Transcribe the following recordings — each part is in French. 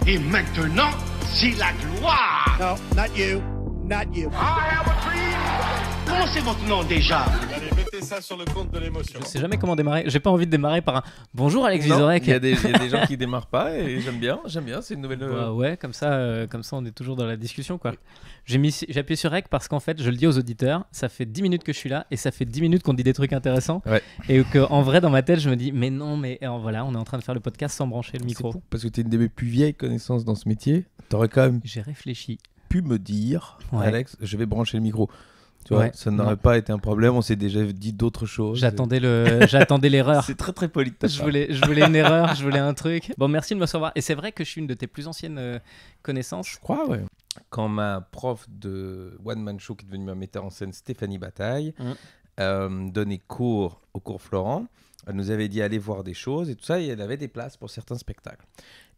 Et maintenant, c'est la gloire. No, not you. Not you. I have a dream. Comment c'est votre nom déjà? Allez, mettez ça sur le compte de l'émotion. Je sais jamais comment démarrer. J'ai pas envie de démarrer par un bonjour Alex Vizorek. Il y a des gens qui démarrent pas et j'aime bien, c'est une nouvelle. Bah ouais, comme ça on est toujours dans la discussion quoi. J'ai appuyé sur Rec parce qu'en fait, je le dis aux auditeurs, ça fait 10 minutes que je suis là et ça fait 10 minutes qu'on dit des trucs intéressants. Ouais. Et qu'en vrai, dans ma tête, je me dis, mais non, mais voilà, on est en train de faire le podcast sans brancher le micro. C'est fou, parce que tu es une de mes plus vieilles connaissances dans ce métier. T'aurais quand même J'ai réfléchi. pu me dire, Ouais. Alex, je vais brancher le micro. Tu vois, Ouais. ça n'aurait Non. pas été un problème. On s'est déjà dit d'autres choses. J'attendais l'erreur. C'est très très poli de ta Je part. voulais une erreur, je voulais un truc. Bon, merci de me recevoir. Et c'est vrai que je suis une de tes plus anciennes connaissances. Je crois, ouais. Quand ma prof de One Man Show, qui est devenue ma metteur en scène, Stéphanie Bataille, donnait cours au cours Florent, elle nous avait dit allez voir des choses et tout ça, et elle avait des places pour certains spectacles.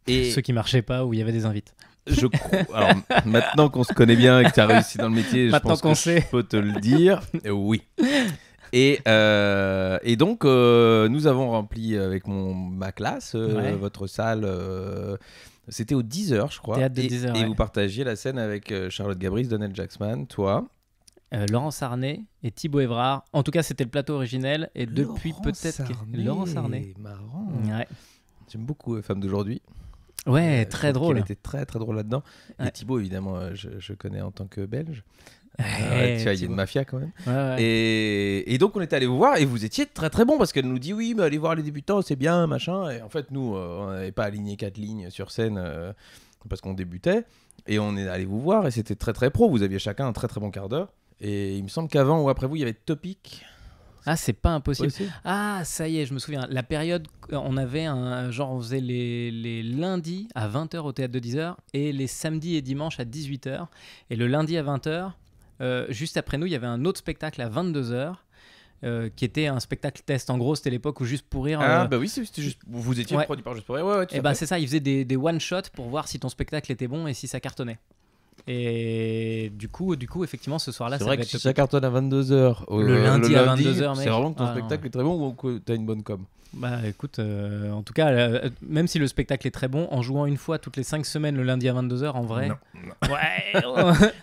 Et Ceux qui marchaient pas, où il y avait des invites. je crois. Alors, maintenant qu'on se connaît bien et que tu as réussi dans le métier, je Maintenant pense qu'on que sait. je peux te le dire. Oui. Et donc, nous avons rempli avec ma classe, Ouais. votre salle. C'était au 10h, je crois. Théâtre de et 10h, et ouais. vous partagiez la scène avec Charlotte Gabris, Donald Jacksman, toi. Laurent Sarnet et Thibaut Évrard. En tout cas, c'était le plateau originel. Et depuis Laurent peut-être Sarnet. Laurent Sarnet. Marrant. Ouais, J'aime beaucoup Femmes d'aujourd'hui. ouais Je très trouve drôle. qu'il était très très drôle là-dedans. Ouais. Et Thibaut, évidemment, je connais en tant que Belge. Ouais, Tu vois, il y a Thibaut. une mafia quand même. Ouais, ouais. Et donc on était allé vous voir et vous étiez très très bon parce qu'elle nous dit oui mais allez voir les débutants c'est bien machin, et en fait nous on n'avait pas aligné 4 lignes sur scène parce qu'on débutait, et on est allé vous voir et c'était très très pro, vous aviez chacun un très très bon quart d'heure, et il me semble qu'avant ou après vous il y avait Topic Ah, c'est pas impossible. aussi. Ah, ça y est, je me souviens. La période, on avait un genre, on faisait les lundis à 20h au théâtre de 10h et les samedis et dimanches à 18h. Et le lundi à 20h, juste après nous, il y avait un autre spectacle à 22h qui était un spectacle test. En gros, c'était l'époque où Juste pour rire. Ah bah oui c'était juste, vous étiez Ouais. produit par Juste pour Rire, ouais, tout Et à bah fait. c'est ça, ils faisaient des one-shots pour voir si ton spectacle était bon et si ça cartonnait. Et du coup effectivement, ce soir-là, C'est ça vrai devait que si être ça cartonne à 22h Le lundi à 22h, mec. c'est vraiment que ton Ah, non. spectacle est très bon ou que t'as une bonne com. Bah écoute, en tout cas, même si le spectacle est très bon, en jouant une fois toutes les 5 semaines le lundi à 22h, en vrai. Non. Ouais.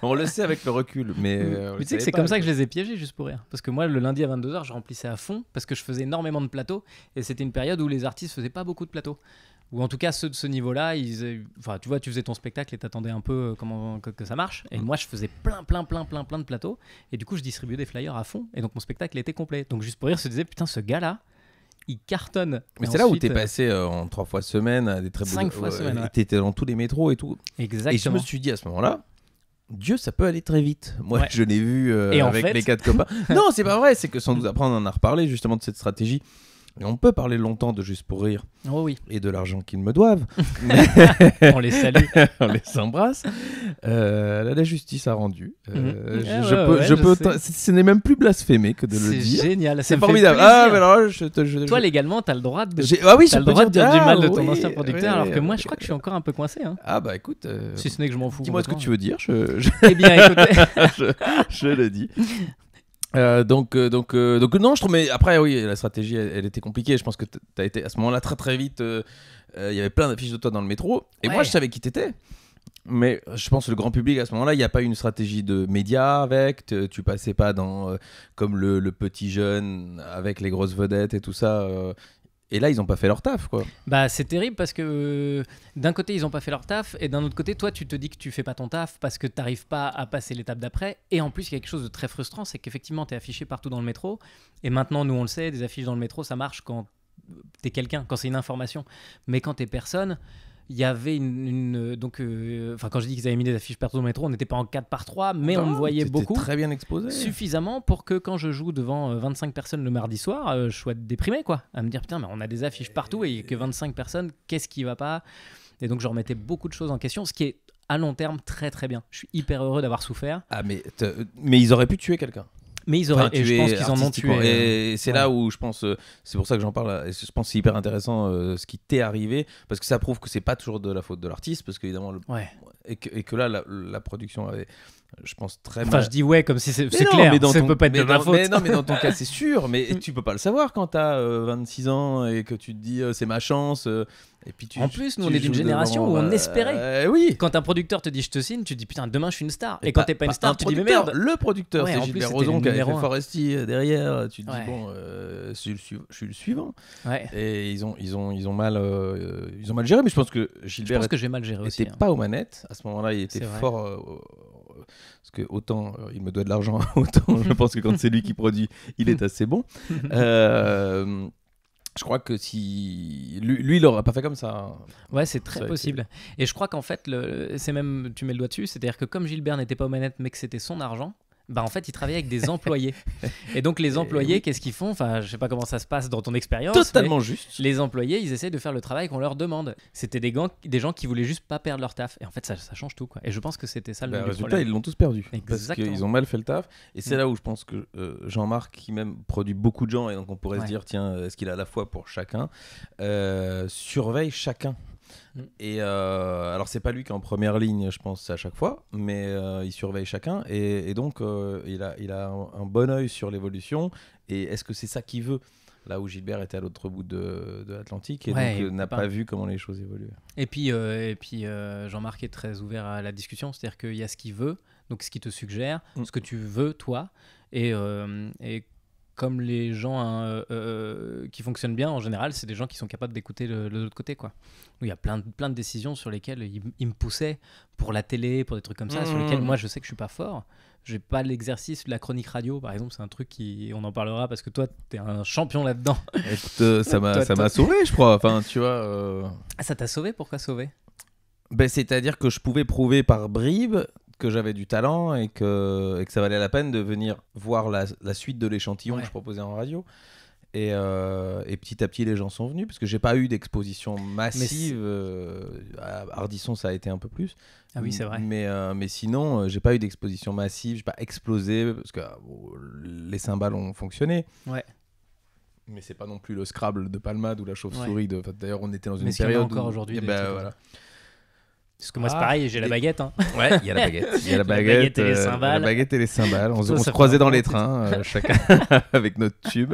On le sait avec le recul, mais on Mais le tu sais que savait c'est pas. comme ça que je les ai piégés, Juste pour rire. Parce que moi, le lundi à 22h, je remplissais à fond parce que je faisais énormément de plateaux et c'était une période où les artistes faisaient pas beaucoup de plateaux. Ou en tout cas, ceux de ce niveau-là, enfin, tu vois, tu faisais ton spectacle et t'attendais un peu comment que ça marche. Et moi, je faisais plein de plateaux. Et du coup, je distribuais des flyers à fond. Et donc, mon spectacle était complet. Donc, Juste pour rire se disait, putain, ce gars-là, il cartonne. Mais Et c'est là où ensuite, t'es passé en 3 fois semaine à des très beaux... 5 fois semaine, ouais. T'étais dans tous les métros et tout. Exactement. Et je me suis dit à ce moment-là, Dieu, ça peut aller très vite. Moi, Ouais. je l'ai vu Et en avec fait- les 4 copains. Non, c'est pas vrai. C'est que sans doute après, on en a reparlé justement de cette stratégie. Et on peut parler longtemps de Juste pour Rire Oh oui, et de l'argent qu'ils me doivent. on les salue. On les embrasse. La justice a rendu. je sais. Ce n'est même plus blasphémé que de le C'est dire. génial. C'est formidable. Ah, mais alors, Toi, légalement, t'as le droit de. Ah oui, je T'as le peux droit de dire du ah, mal de ton oui, ancien producteur, oui, alors que moi, oui. je crois que je suis encore un peu coincé. Hein. Ah bah écoute, Si ce n'est que je m'en fous. dis-moi ce que tu complètement. veux dire, Eh bien, écoutez. je le dis. Donc non, je trouve, mais après oui, la stratégie elle était compliquée. Je pense que t'as été à ce moment-là très très vite. Il y avait plein d'affiches de toi dans le métro et Ouais. moi je savais qui t'étais. Mais je pense que le grand public à ce moment-là, il n'y a pas eu une stratégie de médias avec. Tu passais pas dans comme le petit jeune avec les grosses vedettes et tout ça. Et là, ils ont pas fait leur taf, quoi. Bah, c'est terrible parce que d'un côté, ils ont pas fait leur taf, et d'un autre côté, toi, tu te dis que tu fais pas ton taf parce que t'arrives pas à passer l'étape d'après. Et en plus, il y a quelque chose de très frustrant, c'est qu'effectivement, t'es affiché partout dans le métro. Et maintenant, nous, on le sait, des affiches dans le métro, ça marche quand t'es quelqu'un, quand c'est une information. Mais quand t'es personne, il y avait donc, quand je dis qu'ils avaient mis des affiches partout dans le métro, on n'était pas en 4x3, mais on me voyait T'étais beaucoup. très bien exposé. Suffisamment pour que quand je joue devant 25 personnes le mardi soir, je sois déprimé, quoi. À me dire, putain, mais on a des affiches partout et il y a que 25 personnes, qu'est-ce qui va pas? Et donc, je remettais beaucoup de choses en question, ce qui est à long terme très très bien. Je suis hyper heureux d'avoir souffert. Ah, mais ils auraient pu tuer quelqu'un. Mais ils auraient, Enfin, et je tuer pense qu'ils en ont tué. artistiquement. Et c'est ouais. là où je pense, c'est pour ça que j'en parle, et je pense que c'est hyper intéressant ce qui t'est arrivé, parce que ça prouve que c'est pas toujours de la faute de l'artiste, parce qu'évidemment, Ouais. et que là, la production avait, je pense, très Enfin, mal. je dis ouais comme si c'est Mais non, clair, mais dans ça ton- peut pas être mais de ma dans- faute. Mais non, mais dans ton cas, c'est sûr. Mais tu peux pas le savoir quand t'as 26 ans et que tu te dis c'est ma chance. Et puis En plus, nous, tu on est d'une joues génération devant, où on espérait. Oui. Quand un producteur te dit je te signe, tu te dis putain demain je suis une star. Et quand t'es pas une star, un tu dis mais producteur, merde. Le producteur, Ouais, c'est en Gilbert plus, c'était Rozon le qui avait numéro fait un. Foresti derrière. Tu te dis Ouais. bon, je suis le suivant. Ouais. Et ils ont mal géré. Mais je pense que Je Gilbert pense que j'ai mal géré aussi. n'était pas aux manettes. À ce moment-là, il était C'est vrai. fort. Parce que autant il me doit de l'argent, autant je pense que quand c'est lui qui produit, il est assez bon. Je crois que si lui il aurait pas fait comme ça. Ouais, c'est très Ça a possible. Et je crois qu'en fait, c'est même, tu mets le doigt dessus, c'est-à-dire que comme Gilbert n'était pas aux manettes, mais que c'était son argent, bah en fait, il travaillait avec des employés. Et donc les employés, oui. qu'est-ce qu'ils font? Enfin, je sais pas comment ça se passe dans ton expérience. Totalement juste. Les employés, ils essayent de faire le travail qu'on leur demande. C'était des gens qui voulaient juste pas perdre leur taf. Et en fait, ça change tout, quoi. Et je pense que c'était ça le nœud du Résultat, problème. ils l'ont tous perdu. Parce Exactement. qu'ils ont mal fait le taf. Et c'est là où je pense que Jean-Marc, qui même produit beaucoup de gens, et donc on pourrait se Ouais. dire, tiens, est-ce qu'il a la foi pour chacun, surveille chacun. Et alors, c'est pas lui qui est en première ligne, je pense, à chaque fois, mais il surveille chacun. Et donc, il a un bon œil sur l'évolution. Et est-ce que c'est ça qu'il veut? Là où Gilbert était à l'autre bout de l'Atlantique et Ouais, donc n'a pas- pas vu comment les choses évoluaient. Et puis, Jean-Marc est très ouvert à la discussion, c'est-à-dire qu'il y a ce qu'il veut, donc ce qu'il te suggère, ce que tu veux toi, et comme les gens qui fonctionnent bien en général, c'est des gens qui sont capables d'écouter l'autre côté, quoi. Donc, il y a plein de décisions sur lesquelles il me poussait pour la télé, pour des trucs comme ça, sur lesquels moi je sais que je suis pas fort. J'ai pas l'exercice de la chronique radio, par exemple, c'est un truc on en parlera parce que toi t'es un champion là-dedans. Écoute, ça m'a sauvé, je crois. Enfin, tu vois. Ah, ça t'a sauvé? Pourquoi sauvé? Ben, c'est-à-dire que je pouvais prouver par bribes que j'avais du talent et que ça valait la peine de venir voir la suite de l'échantillon que je proposais en radio. Et petit à petit, les gens sont venus parce que j'ai pas eu d'exposition massive. À Ardisson, ça a été un peu plus. Ah oui, c'est vrai. Mais sinon, j'ai pas eu d'exposition massive. J'ai pas explosé parce que les cymbales ont fonctionné. Ouais. Mais c'est pas non plus le Scrabble de Palmade ou la chauve-souris. D'ailleurs, on était dans une Mais qu'il y en a période encore où- aujourd'hui, Eh des ben, trucs voilà. Parce que moi c'est pareil, j'ai la des- baguette. Hein. Ouais, il y a la baguette. Il y a la baguette et les la cymbales. baguette et les cymbales. On Toi, se ça croisait fait dans un les bon trains, chacun avec notre tube.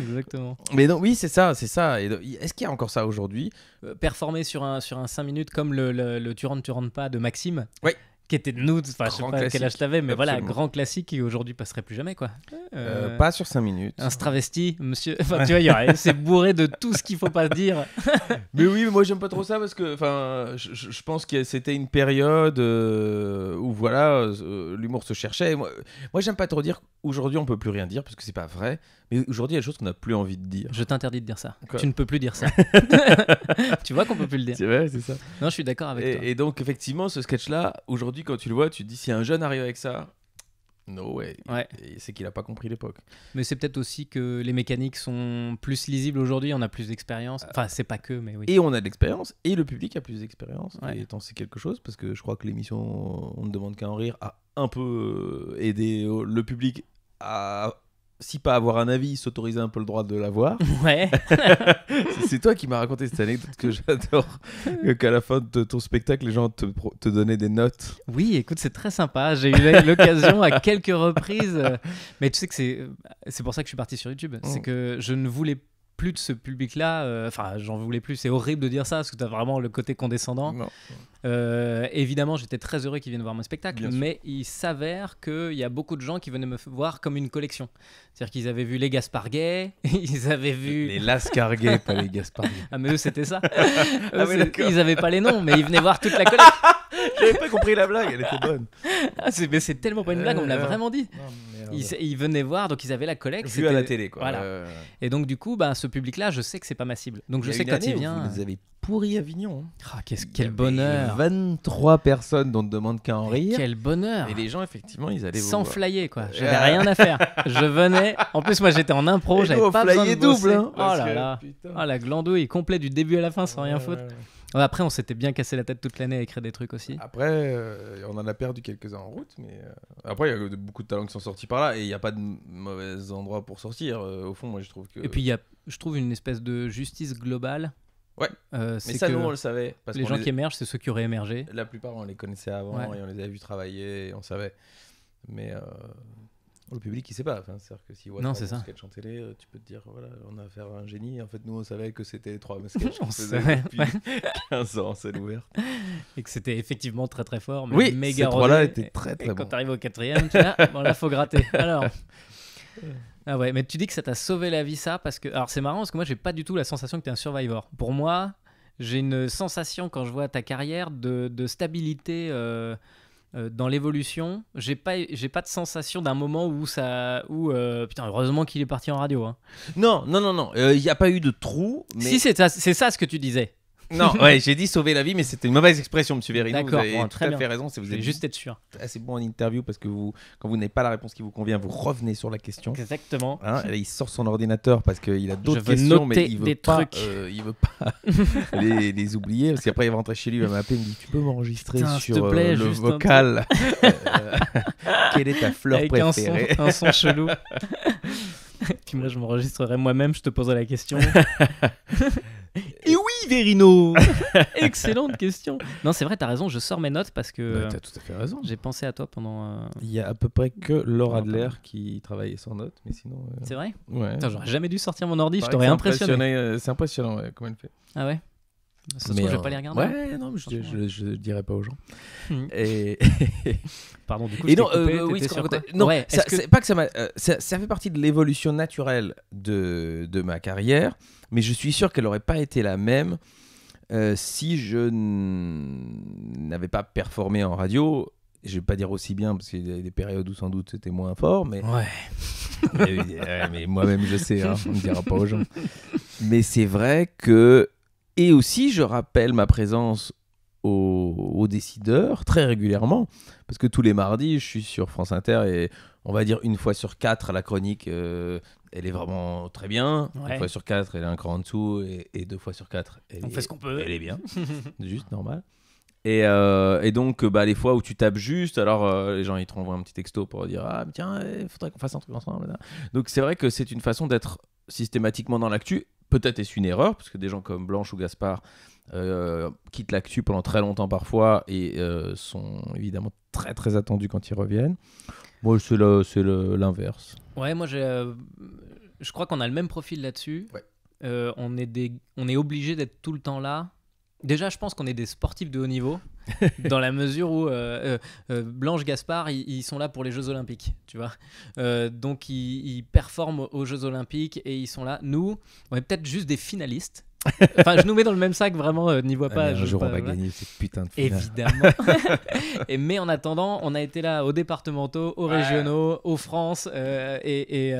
Exactement. Mais non, oui, c'est ça. Et est-ce qu'il y a encore ça aujourd'hui? Performer sur un 5 minutes comme le Tu rentres pas de Maxime. Oui. Qui était de nous, enfin je sais Grand pas quel classique. âge t'avais, mais voilà, Absolument. grand classique qui aujourd'hui passerait plus jamais, quoi. Pas sur 5 minutes. Un travesti, monsieur. Enfin, tu vois, c'est bourré de tout ce qu'il faut pas dire. Mais oui, mais moi j'aime pas trop ça parce que je pense que c'était une période où voilà, l'humour se cherchait. Et moi j'aime pas trop dire aujourd'hui on peut plus rien dire parce que c'est pas vrai. Mais aujourd'hui il y a des choses qu'on n'a plus envie de dire. Je t'interdis de dire ça. Quoi? Tu ne peux plus dire ça. Tu vois qu'on peut plus le dire. C'est vrai, c'est ça. Non, je suis d'accord avec toi. Et donc effectivement ce sketch là, aujourd'hui quand tu le vois, tu te dis si un jeune arrive avec ça, no way. Ouais. Et c'est qu'il a pas compris l'époque. Mais c'est peut-être aussi que les mécaniques sont plus lisibles aujourd'hui, on a plus d'expérience. Enfin, c'est pas que, mais oui. Et on a de l'expérience, et le public a plus d'expérience. Ouais. Et t'en sais quelque chose, parce que je crois que l'émission On ne demande qu'à en rire a un peu aidé le public à, si pas avoir un avis, s'autoriser un peu le droit de l'avoir. Ouais. C'est toi qui m'as raconté cette anecdote que j'adore, qu'à la fin de ton spectacle, les gens te donnaient des notes. Oui, écoute, c'est très sympa. J'ai eu l'occasion à quelques reprises. Mais tu sais que c'est pour ça que je suis parti sur YouTube. C'est que je ne voulais plus de ce public-là. Enfin, j'en voulais plus. C'est horrible de dire ça parce que tu as vraiment le côté condescendant. Non. Évidemment, j'étais très heureux qu'ils viennent voir mon spectacle. Bien sûr. Mais il s'avère qu'il y a beaucoup de gens qui venaient me voir comme une collection. C'est-à-dire qu'ils avaient vu les Gaspard Gay, ils avaient vu... Les Lascarguet, pas les Gaspard. Ah, mais eux, c'était ça. Ah oui, d'accord. Ils avaient pas les noms, mais ils venaient voir toute la collection. J'avais pas compris la blague, elle était bonne. Ah, mais c'est tellement pas une blague, on me l'a vraiment dit. Non, Ils venaient voir, donc ils avaient la collecte. vu à la télé, quoi. Voilà. Et donc, du coup, ce public-là, je sais que c'est pas ma cible. Donc, je Il y a sais une que quand année il où vient. Vous les avez pourris Avignon. Ah, Il y quel avait bonheur! 23 personnes dont on ne demande qu'à en rire. Quel bonheur! Et les gens, effectivement, ils allaient vous Sans voir. flyer, quoi. J'avais rien à faire. Je venais. En plus, moi, j'étais en impro, Et j'avais nous, on pas besoin de flyait bosser. double, hein, Oh parce là que, là! putain. Oh la glandouille, complet du début à la fin sans rien foutre. Ouais, après, on s'était bien cassé la tête toute l'année à écrire des trucs aussi. Après, on en a perdu quelques-uns en route, mais après, il y a beaucoup de talents qui sont sortis par là et il n'y a pas de mauvais endroit pour sortir. Au fond, moi, je trouve que. Et puis, il y a, je trouve, une espèce de justice globale Ouais. Mais c'est ça, que nous, on le savait. Parce les qu'on gens qui émergent, c'est ceux qui auraient émergé. La plupart, on les connaissait avant Ouais. et on les avait vus travailler et on savait. Mais le public, il sait pas. Enfin, c'est-à-dire que si Non, c'est ça. sketch en télé, tu peux te dire, voilà, on a affaire à un génie. En fait, nous, on savait que c'était les 3 sketchs qu'on On faisait savait, depuis 15 ans, c'est ouverte. Et que c'était effectivement très très fort. Mais Oui, méga ces 3-là rodé. étaient très Et très quand bons. t'arrives au 4e, tu vois, bon là, faut gratter. Alors. Ah ouais, mais tu dis que ça t'a sauvé la vie, ça, parce que. Alors c'est marrant, parce que moi, j'ai pas du tout la sensation que t'es un survivor. Pour moi, j'ai une sensation, quand je vois ta carrière, de stabilité dans l'évolution. J'ai pas de sensation d'un moment où ça. Putain, heureusement qu'il est parti en radio. Hein. Non. Il n'y a pas eu de trou. Mais... Si, c'est ça ce que tu disais. Non, ouais, j'ai dit sauver la vie, mais c'était une mauvaise expression, monsieur Verino. Vous D'accord, avez bon, tout très à bien. fait raison. Vous Je vais êtes juste être sûr. assez bon en interview parce que quand vous n'avez pas la réponse qui vous convient, vous revenez sur la question. Exactement. Hein, et là, il sort son ordinateur parce qu'il a d'autres Je veux questions, mais noter il veut des pas, trucs. il veut pas les oublier parce qu'après il va rentrer chez lui, il va m'appeler, il me dit tu peux m'enregistrer Putain, s'il te sur plaît, le juste un vocal. Quelle est ta fleur Avec préférée? un son chelou. Puis moi, je m'enregistrerai moi-même, je te poserai la question. Et oui, Verino. Excellente question. Non, c'est vrai, t'as raison, je sors mes notes parce que Bah, t'as tout à fait raison. j'ai pensé à toi pendant... Il y a à peu près que Laura Non, Adler qui travaillait sans notes, mais sinon. C'est vrai? Ouais. Putain, j'aurais jamais dû sortir mon ordi, je Pareil t'aurais que c'est impressionné. C'est impressionnant, ouais, comment elle fait. Ah ouais? Ça se trouve, je vais pas les regarder. Ouais, non, mais je dirais pas aux gens. Mhm. Et Pardon, du coup, Et je t'ai non, coupé, oui, t'étais ce qu'on sur quoi racontait. Non, Ouais, ça, est-ce que- c'est pas que ça m'a. Ça fait partie de l'évolution naturelle de ma carrière, mais je suis sûr qu'elle n'aurait pas été la même si je n'avais pas performé en radio. Je vais pas dire aussi bien parce qu'il y a des périodes où sans doute c'était moins fort, mais Ouais. mais moi-même je sais, hein, on ne dira pas aux gens. Mais c'est vrai que et aussi je rappelle ma présence aux décideurs très régulièrement parce que tous les mardis je suis sur France Inter et on va dire une fois sur 4 la chronique elle est vraiment très bien, Ouais. une fois sur 4 elle est un cran en dessous et 2 fois sur 4 On fait ce qu'on peut. elle est bien, juste normal. Et donc bah, les fois où tu tapes juste, alors les gens ils te renvoient un petit texto pour dire ah mais tiens il faudrait qu'on fasse un truc ensemble là. Donc c'est vrai que c'est une façon d'être systématiquement dans l'actu. Peut-être est-ce une erreur parce que des gens comme Blanche ou Gaspard quittent l'actu pendant très longtemps parfois et sont évidemment très très attendus quand ils reviennent. Moi c'est l'inverse. Ouais, moi, je crois qu'on a le même profil là-dessus. Ouais. On est obligé d'être tout le temps là. Déjà, je pense qu'on est des sportifs de haut niveau, dans la mesure où Blanche, Gaspard, ils sont là pour les Jeux Olympiques, tu vois. Donc, ils performent aux Jeux Olympiques et ils sont là. Nous, on est peut-être juste des finalistes. Enfin, je nous mets dans le même sac, vraiment, n'y vois pas. Un jour on va voilà. gagner cette putain de finale. Évidemment. Mais en attendant, on a été là aux départementaux, aux régionaux, aux France et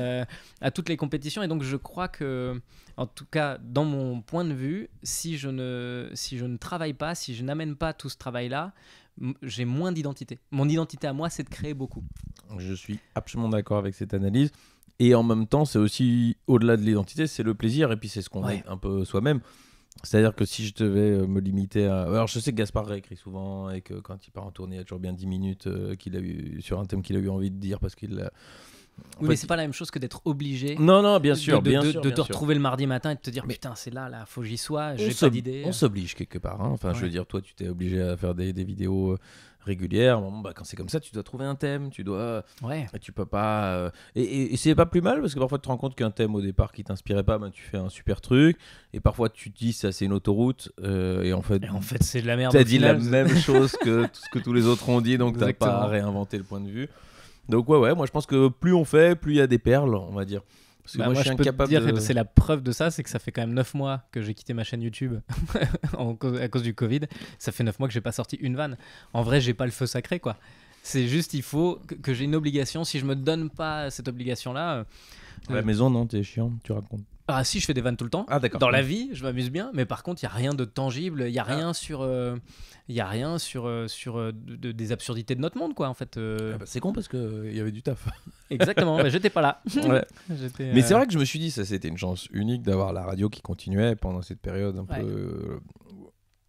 à toutes les compétitions. Et donc, je crois que, en tout cas, dans mon point de vue, si je ne travaille pas, si je n'amène pas tout ce travail-là, j'ai moins d'identité. Mon identité à moi, c'est de créer beaucoup. Je suis absolument d'accord avec cette analyse. Et en même temps, c'est aussi, au-delà de l'identité, c'est le plaisir. Et puis, c'est ce qu'on est un peu soi-même. C'est-à-dire que si je devais me limiter à... Alors, je sais que Gaspard réécrit souvent et que quand il part en tournée, il y a toujours bien 10 minutes qu'il a eu sur un thème qu'il a eu envie de dire parce qu'il l'a... Oui, mais c'est pas la même chose que d'être obligé Non, bien sûr, de bien sûr. te retrouver le mardi matin et de te dire putain, c'est là, faut que j'y sois, j'ai pas d'idée. On s'oblige quelque part. Hein. Enfin, je veux Ouais. dire, toi, tu t'es obligé à faire des vidéos régulières. Bon, bah, quand c'est comme ça, tu dois trouver un thème. Tu peux pas. Et c'est pas plus mal parce que parfois, tu te rends compte qu'un thème au départ qui t'inspirait pas, ben, tu fais un super truc. Et parfois, tu te dis, ça, c'est une autoroute. Et en fait, C'est de la merde. t'as au dit la final. même chose que tout ce que tous les autres ont dit, donc t'as pas Exactement. à réinventer le point de vue. Donc ouais, moi je pense que plus on fait, plus il y a des perles, on va dire. Parce que Bah, moi, je moi, suis je peux te incapable dire de... que c'est la preuve de ça, c'est que ça fait quand même 9 mois que j'ai quitté ma chaîne YouTube à cause du Covid. Ça fait 9 mois que j'ai pas sorti une vanne. En vrai, j'ai pas le feu sacré, quoi. C'est juste, il faut que j'ai une obligation. Si je me donne pas cette obligation-là, À la maison, non, t'es chiant, tu racontes. ah si, je fais des vannes tout le temps. Ah d'accord. Dans la vie, je m'amuse bien, mais par contre, il y a rien de tangible. Il y a rien sur des absurdités de notre monde, quoi. En fait. Ah bah, c'est con parce qu'il y avait du taf. Exactement. Mais j'étais pas là. Ouais. J'étais, Mais c'est vrai que je me suis dit, ça c'était une chance unique d'avoir la radio qui continuait pendant cette période un Ouais. peu...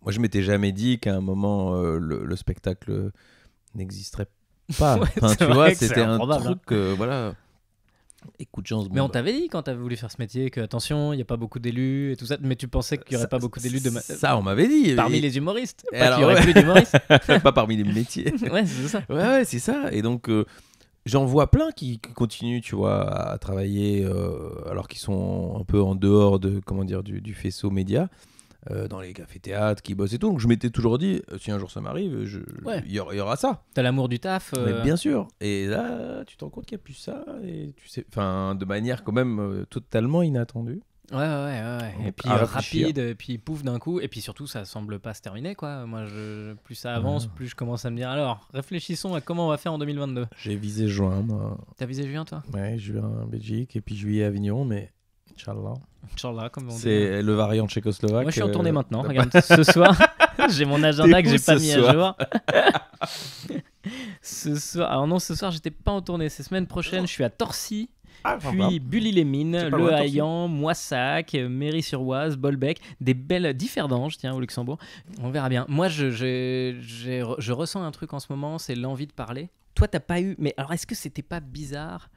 Moi je m'étais jamais dit qu'à un moment le spectacle n'existerait pas. Ouais, Enfin, c'est tu vrai vois, que c'est c'était un improbable, truc... voilà. Écoute, chance. Mais on t'avait dit quand t'avais voulu faire ce métier que attention, il n'y a pas beaucoup d'élus et tout ça, mais tu pensais qu'il n'y aurait pas beaucoup d'élus Ça, on m'avait dit. parmi les humoristes. Et Pas alors, qu'il y aurait ouais. plus d'humoristes. Pas parmi les métiers. Ouais, c'est ça. Ouais, c'est ça. Et donc, j'en vois plein qui continuent, tu vois, à travailler alors qu'ils sont un peu en dehors de, comment dire, du faisceau média, dans les cafés-théâtres, qui bossent et tout. Donc, je m'étais toujours dit, si un jour ça m'arrive, Ouais. il y aura ça. T'as l'amour du taf. Mais bien sûr. Et là, tu te rends compte qu'il n'y a plus ça. Et tu sais, enfin, de manière quand même totalement inattendue. Ouais. Et Donc, puis à réfléchir. rapide, et puis pouf d'un coup. Et puis surtout, ça semble pas se terminer, quoi. Moi, plus ça avance, plus je commence à me dire, alors, réfléchissons à comment on va faire en 2022. J'ai visé juin, moi. T'as visé juin, toi? Ouais, juin en Belgique et puis juillet à Avignon, mais Inch'Allah. Inch'Allah, comme on dit. C'est le variant tchécoslovaque. Moi, je suis en tournée maintenant. t'as Regarde, ce soir, j'ai mon agenda T'es que où j'ai pas ce mis soir à jour. Ce soir, alors non, ce soir, j'étais pas en tournée. C'est semaine prochaine, je suis à Torcy. Puis Bully-les-Mines, C'est pas Le loin, Torcy. Haillan, Moissac, Méry-sur-Oise, Bolbec, des belles Differdange, tiens, au Luxembourg. On verra bien. Moi, je ressens un truc en ce moment, c'est l'envie de parler. Toi, t'as pas eu. Mais alors, est-ce que c'était pas bizarre,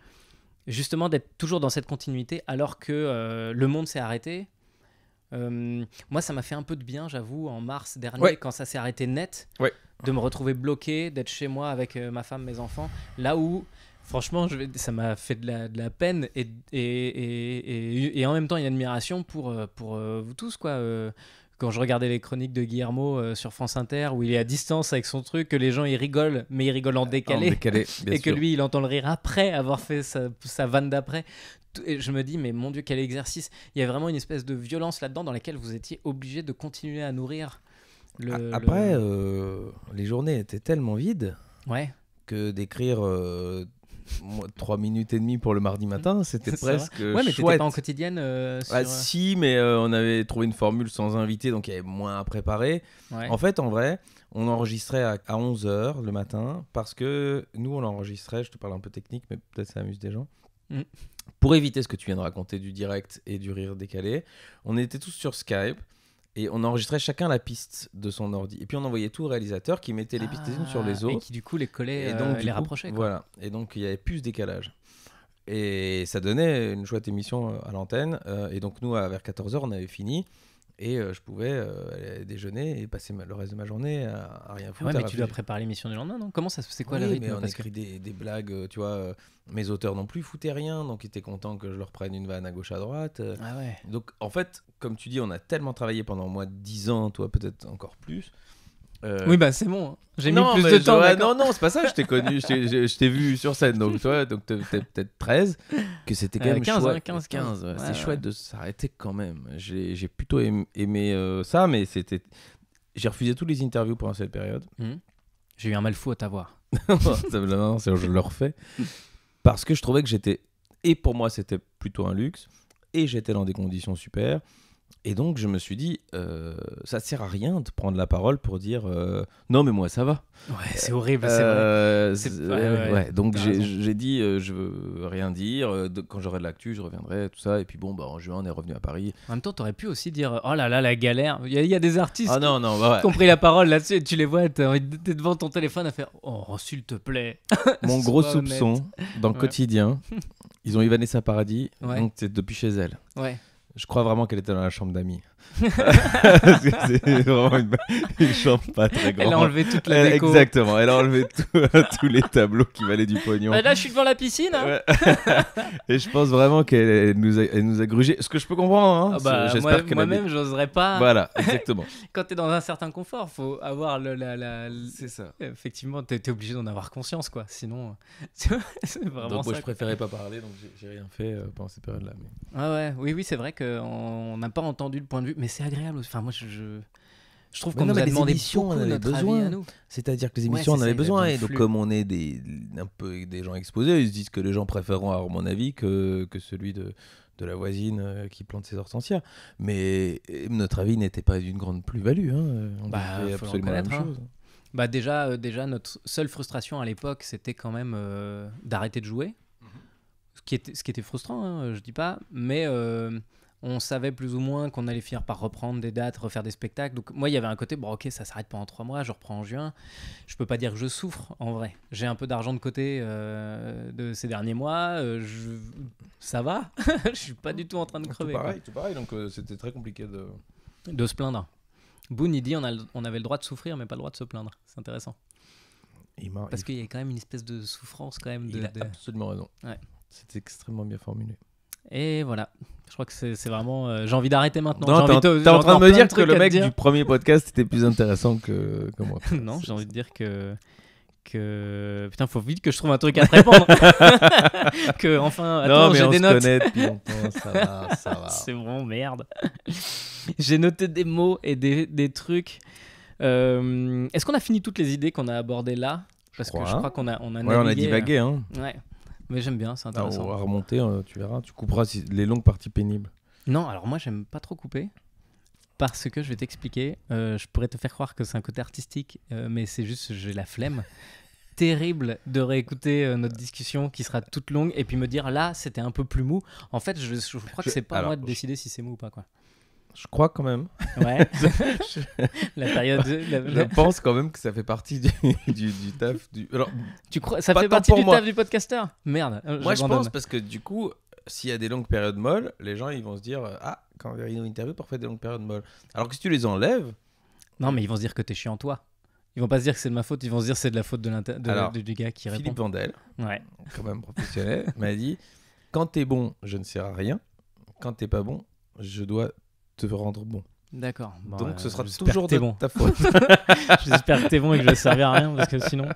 justement, d'être toujours dans cette continuité alors que le monde s'est arrêté? Moi, ça m'a fait un peu de bien, j'avoue, en mars dernier, Ouais. quand ça s'est arrêté net, Ouais. de me retrouver bloqué, d'être chez moi avec ma femme, mes enfants, là où, franchement, ça m'a fait de la peine et en même temps une admiration pour vous tous, quoi. Quand je regardais les chroniques de Guillermo sur France Inter, où il est à distance avec son truc, que les gens ils rigolent, mais ils rigolent en décalé. En décalé, bien Et que sûr. lui, il entend le rire après avoir fait sa vanne d'après. Et je me dis, mais mon Dieu, quel exercice. Il y a vraiment une espèce de violence là-dedans dans laquelle vous étiez obligé de continuer à nourrir Après, les journées étaient tellement vides Ouais, que d'écrire 3 minutes et demie pour le mardi matin, c'était C'est presque ouais, mais t'étais chouette. pas en quotidienne sur... Ah, si, mais on avait trouvé une formule sans invité, donc il y avait moins à préparer. Ouais. En fait, en vrai, on enregistrait à 11h le matin parce que nous, on l'enregistrait, je te parle un peu technique, mais peut-être ça amuse des gens. Mm. Pour éviter ce que tu viens de raconter du direct et du rire décalé, on était tous sur Skype et on enregistrait chacun la piste de son ordi. Et puis on envoyait tout au réalisateur qui mettait les pistes les unes sur les Et autres. qui du coup les collait, Et donc, les du coup, rapprochait. Quoi. Voilà. Et donc, il y avait plus ce décalage. Et ça donnait une chouette émission à l'antenne. Et donc, nous, vers 14h, on avait fini. Et je pouvais aller déjeuner et passer le reste de ma journée à rien foutre. Ouais, à mais tu dois réfléchir. préparer l'émission du lendemain, non? Comment ça se fait? C'est quoi Oui, le rythme? mais on Parce que- écrit des blagues, tu vois. Mes auteurs non plus foutaient rien. Donc, ils étaient contents que je leur prenne une vanne à gauche, à droite. Ah ouais. Donc, en fait, comme tu dis, on a tellement travaillé pendant moins de 10 ans, toi, peut-être encore plus. Oui, bah c'est bon. hein. J'ai mis Non, plus mais de temps. ouais, d'accord. non, c'est pas ça, je t'ai connu, je t'ai vu sur scène, donc toi, donc t'es peut-être 13, que c'était quand même 15, chouette. hein, 15, ouais, ouais, c'est ouais. chouette de s'arrêter quand même. J'ai plutôt aimé ça, mais j'ai refusé toutes les interviews pendant cette période. J'ai eu un mal fou à t'avoir. Non, je le refais. Parce que je trouvais que et pour moi c'était plutôt un luxe, et j'étais dans des conditions super. Et donc je me suis dit, ça sert à rien de prendre la parole pour dire non mais moi ça va. Ouais, c'est horrible, c'est vrai. Ouais. Donc T'as raison. j'ai dit je veux rien dire. Quand j'aurai de l'actu, je reviendrai, tout ça. Et puis bon, en juin, on est revenu à Paris. En même temps, t'aurais pu aussi dire oh là là, la galère. Il y a des artistes Ah non, ouais. qui ont pris la parole là-dessus et tu les vois, t'es devant ton téléphone à faire oh, s'il te plaît. Mon gros Sois honnête. soupçon dans le Ouais. quotidien, ils ont eu Vanessa Paradis, Ouais. donc c'est depuis chez elle. Ouais. Je crois vraiment qu'elle était dans la chambre d'amis. Parce que c'est vraiment une chambre pas très grande. Elle a enlevé toute la déco. Exactement, elle a enlevé tous les tableaux qui valaient du pognon. Bah là, je suis devant la piscine. Hein. Ouais. Et je pense vraiment qu'elle nous a grugé. Ce que je peux comprendre, hein. Ah bah, J'espère qu'elle a moi-même, j'oserais pas. Voilà, exactement. Quand t'es dans un certain confort, faut avoir C'est ça. Effectivement, t'es obligé d'en avoir conscience, quoi. Sinon, c'est vraiment Donc moi, ça. je préférais pas parler, donc j'ai rien fait pendant cette période-là. Mais... Ah ouais, oui, c'est vrai qu'on n'a pas entendu le point de vue, mais c'est agréable. Enfin, moi, je trouve Mais qu'on non, nous mais a les demandé émissions, beaucoup on avait notre besoin. avis à nous. C'est-à-dire que les Ouais, émissions, c'est on ça, avait il y a besoin. dans le Et donc, flux. comme on est un peu des gens exposés, ils se disent que les gens préféreront avoir mon avis que celui de la voisine qui plante ses hortensias. Mais notre avis n'était pas d'une grande plus-value. Hein. On Bah, disait faut le absolument la même reconnaître, chose. Bah déjà, notre seule frustration à l'époque, c'était quand même d'arrêter de jouer. Ce qui était frustrant, hein, je dis pas. Mais on savait plus ou moins qu'on allait finir par reprendre des dates, refaire des spectacles. Donc moi, il y avait un côté, bon ok, ça s'arrête pendant 3 mois, je reprends en juin. Je peux pas dire que je souffre, en vrai. J'ai un peu d'argent de côté de ces derniers mois. Ça va. Je suis pas du tout en train de crever. Tout pareil. Donc c'était très compliqué de se plaindre. Boone, il dit on avait le droit de souffrir, mais pas le droit de se plaindre. C'est intéressant. Parce qu'il y a quand même une espèce de souffrance quand même. Il a absolument raison. Ouais. C'est extrêmement bien formulé. Et voilà. Je crois que c'est vraiment... j'ai envie d'arrêter maintenant. Non, t'es en train de me dire que le mec du premier podcast était plus intéressant que moi. Non, j'ai envie de dire que... Putain, faut vite que je trouve un truc à te répondre. Que enfin, attends, non, mais j'ai on des se notes. connaît depuis longtemps, ça va. C'est vraiment merde. J'ai noté des mots et des trucs. Est-ce qu'on a fini toutes les idées qu'on a abordées là? Parce que je crois qu'on a navigué, on a divagué. Hein. Ouais. Mais j'aime bien, c'est intéressant. On va remonter, tu verras. Tu couperas les longues parties pénibles. Non, alors moi, j'aime pas trop couper. Parce que je vais t'expliquer. Je pourrais te faire croire que c'est un côté artistique, mais c'est juste j'ai la flemme. Terrible de réécouter notre discussion qui sera toute longue et puis me dire là, c'était un peu plus mou. En fait, je crois que c'est pas à moi de décider si c'est mou ou pas, quoi. Je crois quand même. Ouais. La période. Je pense quand même que ça fait partie du taf. Alors, tu crois ça pas fait tant partie pour du moi. taf du podcasteur? Merde. Moi, je pense parce que du coup, s'il y a des longues périodes molles, les gens ils vont se dire ah, quand Verino interview, parfois des longues périodes molles. Alors que si tu les enlèves. Non, mais ils vont se dire que t'es chiant, toi. Ils vont pas se dire que c'est de ma faute, ils vont se dire que c'est de la faute du gars qui répond. Philippe Vandel, ouais. Quand même professionnel, m'a dit quand t'es bon, je ne sers à rien. Quand t'es pas bon, je dois te rendre bon. D'accord. Bon, donc ce sera toujours de bon. ta faute. J'espère que t'es bon et que je vais servir à rien parce que sinon.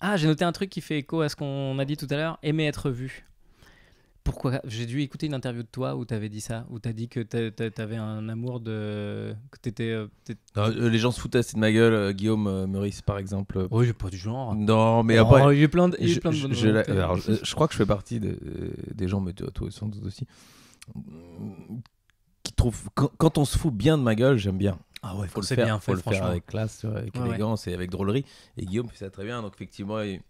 Ah, j'ai noté un truc qui fait écho à ce qu'on a dit tout à l'heure. Aimer être vu. Pourquoi? J'ai dû écouter une interview de toi où t'avais dit ça, où t'as dit que t'avais un amour de... que t'étais... Non, les gens se foutaient assez de ma gueule. Guillaume Meurice, par exemple. Oui, j'ai pas du genre. Non, mais après... il y a plein de bonnes volontés. Alors, je crois que je fais partie des gens, mais toi sans doute aussi, qui trouvent... Quand on se fout bien de ma gueule, j'aime bien. Ah ouais, faut le faire avec classe, avec élégance et avec drôlerie. Et Guillaume fait ça très bien. Donc effectivement, il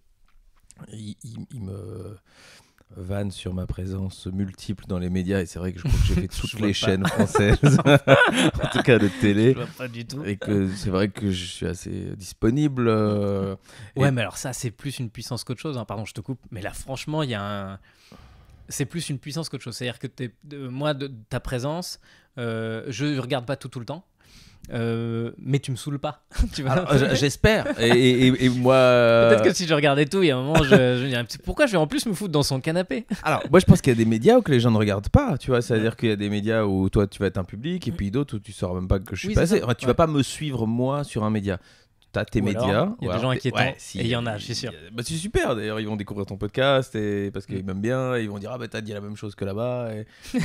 me... vanne sur ma présence multiple dans les médias et c'est vrai que je crois que j'ai fait toutes les chaînes françaises en tout cas de télé. Je vois pas du tout. Et que c'est vrai que je suis assez disponible. Ouais, mais alors ça c'est plus une puissance qu'autre chose, hein. Pardon, je te coupe, mais là franchement il y a un... c'est plus une puissance qu'autre chose. C'est-à-dire que moi de ta présence, je regarde pas tout le temps. Mais tu me saoules pas. Tu vois. Alors, j'espère. Et moi. Peut-être que si je regardais tout, il y a un moment, je dirais pourquoi je vais en plus me foutre dans son canapé. Alors, moi, je pense qu'il y a des médias où que les gens ne regardent pas. Tu vois, c'est-à-dire qu'il y a des médias où toi, tu vas être un public, et puis d'autres où tu sauras même pas que je suis passé. Enfin, tu vas pas me suivre moi sur un média. T'as tes médias. Il y a des gens inquiétants. Et il y en a, je suis sûr. Bah, c'est super. D'ailleurs, ils vont découvrir ton podcast parce qu'ils m'aiment bien. Ils vont dire ah bah t'as dit la même chose que là-bas.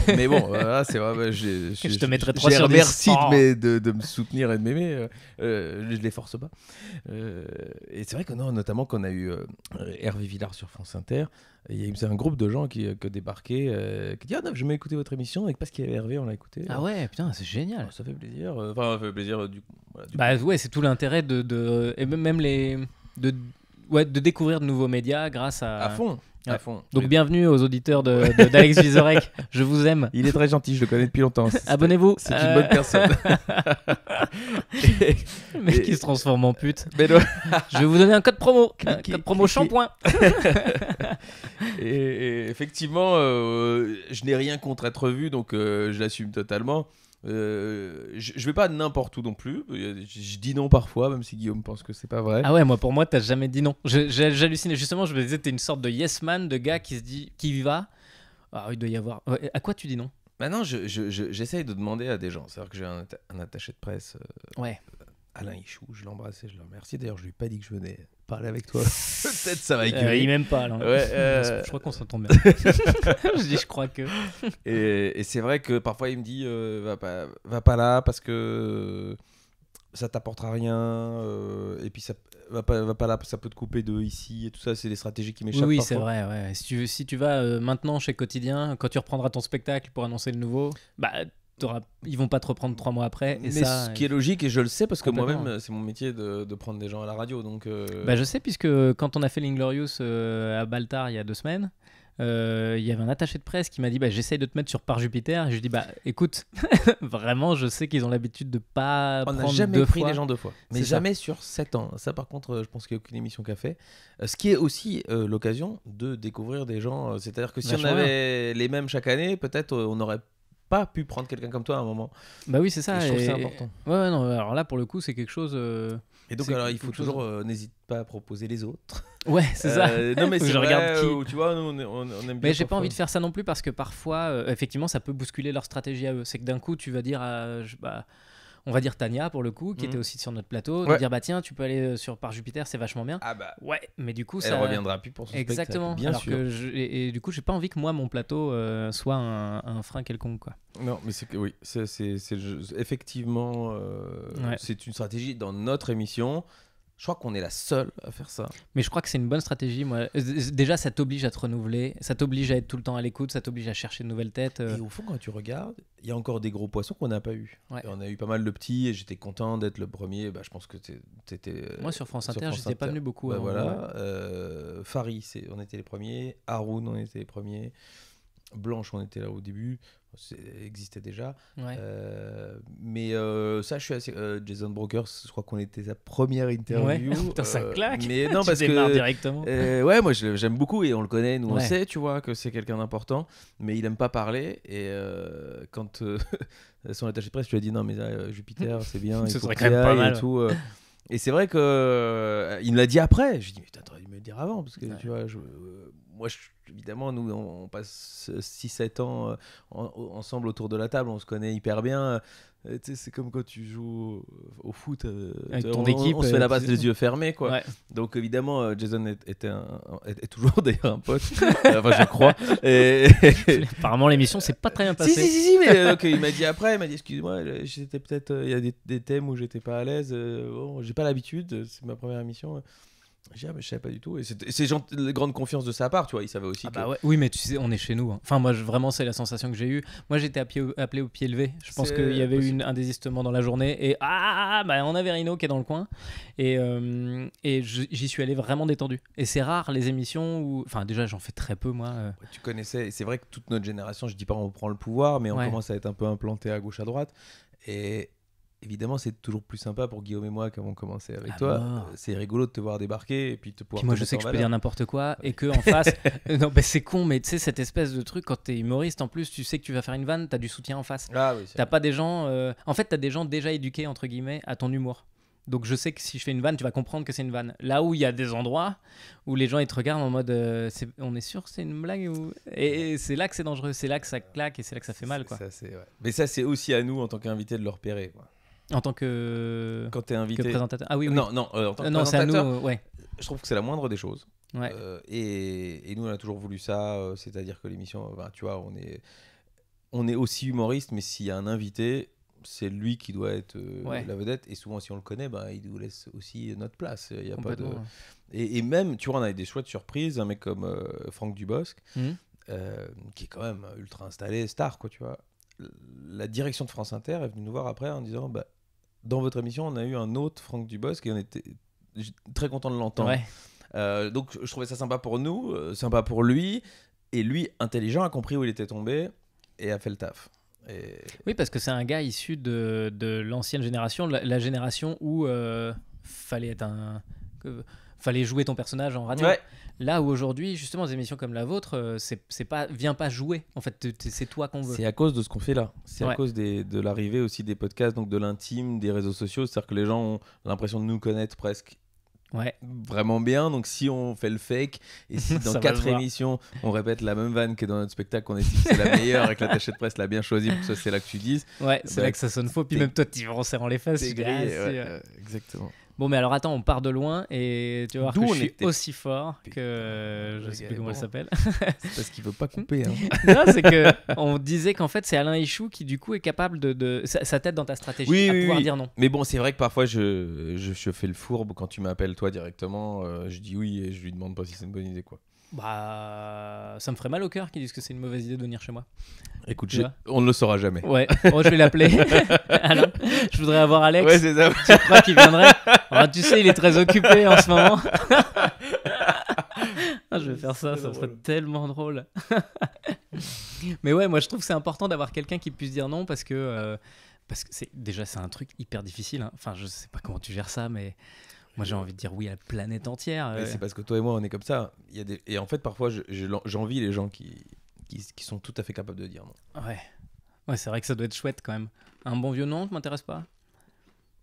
Mais bon, voilà, c'est vrai. Je te mettrai 3 sur 10. Merci de me soutenir et de m'aimer. Je les force pas. Et c'est vrai que non, notamment quand on a eu Hervé Villard sur France Inter. Il y a eu un groupe de gens qui débarquaient, qui disent ah non, je vais écouter votre émission et parce qu'il y avait Hervé, on l'a écouté. Ah ouais, putain, c'est génial. Ça fait plaisir. Enfin, ça fait plaisir du coup. Voilà, bah ouais, c'est tout l'intérêt et même de découvrir de nouveaux médias grâce à. À fond. Ouais. À fond. Donc bienvenue aux auditeurs d'Alex Vizorek. Je vous aime. Il est très gentil, je le connais depuis longtemps. Abonnez-vous. C'est une bonne personne. Le mec qui se transforme en pute. Mais non. Je vais vous donner un code promo. Code promo shampoing. Et effectivement, je n'ai rien contre être vu, donc je l'assume totalement. Je vais pas n'importe où non plus. Je dis non parfois, même si Guillaume pense que c'est pas vrai. Ah ouais, pour moi, t'as jamais dit non. J'hallucinais justement. Je me disais, t'es une sorte de yes man, de gars qui se dit, qui y va. Ah, il doit y avoir. À quoi tu dis non? Bah non, j'essaye de demander à des gens. C'est-à-dire que j'ai un attaché de presse. Ouais. Alain Ichou, je l'embrasse et je le remercie. D'ailleurs, je lui ai pas dit que je venais parler avec toi. Peut-être ça va écumer. Il m'aime pas, Alain. Ouais, je crois qu'on s'entend bien. Je crois que. Et c'est vrai que parfois il me dit va pas là parce que ça t'apportera rien. Et puis ça va pas là, ça peut te couper de ici et tout ça. C'est des stratégies qui m'échappent. Oui, parfois. c'est vrai. Ouais. Si tu vas maintenant chez Quotidien, quand tu reprendras ton spectacle pour annoncer le nouveau, bah. Ils vont pas te reprendre 3 mois après. Mais ce qui est logique, et je le sais parce que Complètement. moi-même, c'est mon métier de prendre des gens à la radio. Donc, Bah, je sais, puisque quand on a fait l'Inglorious à Baltar il y a 2 semaines, il y avait un attaché de presse qui m'a dit j'essaye de te mettre sur Par Jupiter. Et je lui ai dit écoute, vraiment, je sais qu'ils ont l'habitude de pas On n'a prendre jamais deux pris fois. les gens 2 fois. Mais C'est ça. jamais sur 7 ans. Ça, par contre, je pense qu'il n'y a aucune émission qu'a fait. Ce qui est aussi l'occasion de découvrir des gens. C'est-à-dire que si Vachement on avait les mêmes chaque année, peut-être on n'aurait pas pu prendre quelqu'un comme toi à un moment. Bah oui, c'est ça. Et je trouve ça important. Ouais, non, alors là, pour le coup, c'est quelque chose. Et donc, C'est alors, il faut quelque chose- toujours, n'hésite pas à proposer les autres. Ouais, c'est ça. Non, mais Où c'est je vrai, regarde qui. tu vois, nous, on aime bien. Mais j'ai pas parfois. envie de faire ça non plus parce que parfois, effectivement, ça peut bousculer leur stratégie à eux. C'est que d'un coup, tu vas dire on va dire Tania pour le coup, qui Mhm. était aussi sur notre plateau, Ouais. de dire tiens, tu peux aller sur Par Jupiter, c'est vachement bien. Ah bah, Ouais, mais du coup, elle ça. reviendra plus pour son Exactement. spectacle, bien Alors sûr. que et du coup, j'ai pas envie que moi, mon plateau, soit un frein quelconque, quoi. Non, mais c'est que oui, effectivement, Ouais. c'est une stratégie dans notre émission. Je crois qu'on est la seule à faire ça. Mais je crois que c'est une bonne stratégie. Moi, déjà, ça t'oblige à te renouveler, ça t'oblige à être tout le temps à l'écoute, ça t'oblige à chercher de nouvelles têtes. Et au fond, quand tu regardes, il y a encore des gros poissons qu'on n'a pas eu. Ouais. Et on a eu pas mal de petits et j'étais content d'être le premier. Bah, je pense que t'étais. Moi, sur France Inter, France j'étais pas Inter. venu beaucoup. Bah, avant, voilà. ouais. Farid, on était les premiers. Haroun, on était les premiers. Blanche, on était là au début. Ça existait déjà. Ouais. Mais ça, je suis assez. Jason Brokers, je crois qu'on était sa première interview. Ouais. Putain, ça claque. Mais non, Tu parce démarres que. directement. Ouais, moi j'aime beaucoup et on le connaît, nous on Ouais. sait, tu vois, que c'est quelqu'un d'important, mais il aime pas parler. Et quand son attaché de presse, tu lui as dit non, mais là, Jupiter, c'est bien, il Ce faut serait que quand même tu pas ailles mal, et tout. Et c'est vrai que il me l'a dit après. Je lui ai dit, mais t'aurais dû me le dire avant, parce que Ouais. tu vois, moi, évidemment, nous on passe 6-7 ans ensemble autour de la table, on se connaît hyper bien. Tu sais, c'est comme quand tu joues au foot, Avec ton équipe, on se fait la tu passe sais. les yeux fermés, quoi. Ouais. Donc évidemment, Jason est toujours d'ailleurs un pote, enfin je crois. Et... Apparemment, l'émission s'est pas très bien passée. si, mais donc, il m'a dit après, il m'a dit excuse-moi, j'étais peut-être, il y a des thèmes où j'étais pas à l'aise, bon, j'ai pas l'habitude, c'est ma première émission. J'ai dit, ah, mais je savais pas du tout. Et c'est grande confiance de sa part, tu vois, il savait aussi Ah que... bah ouais. Oui, mais tu sais, on est chez nous. Hein. Enfin, moi, vraiment, c'est la sensation que j'ai eue. Moi, j'étais appelé au pied levé. Je pense C'est qu'il y avait eu possible. un désistement dans la journée. Et on avait Rino qui est dans le coin. Et j'y suis allé vraiment détendu. Et c'est rare, les émissions où... Enfin, déjà, j'en fais très peu, moi. Ouais, tu connaissais, et c'est vrai que toute notre génération, je dis pas on prend le pouvoir, mais on Ouais. commence à être un peu implanté à gauche à droite. Et évidemment, c'est toujours plus sympa pour Guillaume et moi quand on commençait avec Ah toi. mort. C'est rigolo de te voir débarquer et puis de pouvoir. Puis moi, te je sais mettre que je en peux valeur. dire n'importe quoi. Et que en face... non, bah, c'est con, mais tu sais, cette espèce de truc, quand t'es humoriste, en plus, tu sais que tu vas faire une vanne, t'as du soutien en face. Ah oui, c'est T'as vrai. pas des gens... En fait, t'as des gens déjà éduqués, entre guillemets, à ton humour. Donc je sais que si je fais une vanne, tu vas comprendre que c'est une vanne. Là où il y a des endroits où les gens ils te regardent en mode on est sûr que c'est une blague ou... et c'est là que c'est dangereux, c'est là que ça claque et c'est là que ça fait mal, quoi. Ça, ouais. Mais ça, c'est aussi à nous en tant qu'invité de le repérer, quoi. En tant que Quand t'es invité. présentateur. Ah oui, oui. Non, en tant que Non, c'est à nous, présentateur, ouais. je trouve que c'est la moindre des choses. Ouais. Et nous, on a toujours voulu ça, c'est-à-dire que l'émission, tu vois, on est aussi humoriste, mais s'il y a un invité, c'est lui qui doit être Ouais. la vedette. Et souvent, si on le connaît, il nous laisse aussi notre place. Il y a pas de... Complètement. et même, tu vois, on a eu des chouettes surprises. Un mec comme Franck Dubosc, Mhm. qui est quand même ultra installé, star, quoi, tu vois. La direction de France Inter est venue nous voir après en disant, dans votre émission, on a eu un autre Franck Dubosc et on était très content de l'entendre. Ouais. Donc je trouvais ça sympa pour nous, sympa pour lui, et lui, intelligent, a compris où il était tombé et a fait le taf. Et... Oui, parce que c'est un gars issu de l'ancienne génération, la génération où fallait être fallait jouer ton personnage en radio. Ouais. Là où aujourd'hui, justement, des émissions comme la vôtre, c'est pas, viens pas jouer. En fait, c'est toi qu'on veut. C'est à cause de ce qu'on fait là. C'est à Ouais. cause de l'arrivée aussi des podcasts, donc de l'intime, des réseaux sociaux. C'est-à-dire que les gens ont l'impression de nous connaître presque Ouais. vraiment bien. Donc si on fait le fake et si Ça dans va 4 se voir. émissions on répète la même vanne que dans notre spectacle, qu'on estime que c'est la meilleure et que l'attaché de presse l'a bien choisi, pour que c'est là que tu dises. Ouais, c'est Bah, là que ça sonne faux. Puis t'es- même toi, tu vas en serrant les fesses. C'est tu dis, grillé, ah, si, ouais, exactement. Bon, mais alors attends, on part de loin et tu vas voir D'où que on je suis était- aussi fort que je sais plus comment elle Bon. s'appelle. C'est parce qu'il veut pas couper. Hein. Non, c'est que on disait qu'en fait c'est Alain Hichou qui du coup est capable ça t'aide dans ta stratégie Oui, à oui, pouvoir oui. dire non. Mais bon, c'est vrai que parfois je fais le fourbe quand tu m'appelles toi directement. Je dis oui et je lui demande pas si c'est une bonne idée, quoi. Bah, ça me ferait mal au cœur qu'ils disent que c'est une mauvaise idée de venir chez moi. Écoute, Tu vois on ne le saura jamais. Ouais, oh, je vais l'appeler. Alain, je voudrais avoir Alex. Ouais, c'est ça. Tu crois qu'il viendrait? Oh, tu sais, il est très occupé en ce moment. Ah, je vais faire ça, C'est ça serait drôle. tellement drôle. Mais ouais, moi je trouve que c'est important d'avoir quelqu'un qui puisse dire non parce que c'est un truc hyper difficile. Hein. Enfin, je sais pas comment tu gères ça, mais moi j'ai envie de dire oui à la planète entière. Mais c'est parce que toi et moi, on est comme ça. Et en fait, parfois, j'envie les gens qui sont tout à fait capables de dire non. Ouais, c'est vrai que ça doit être chouette quand même. Un bon vieux non, m'intéresse pas.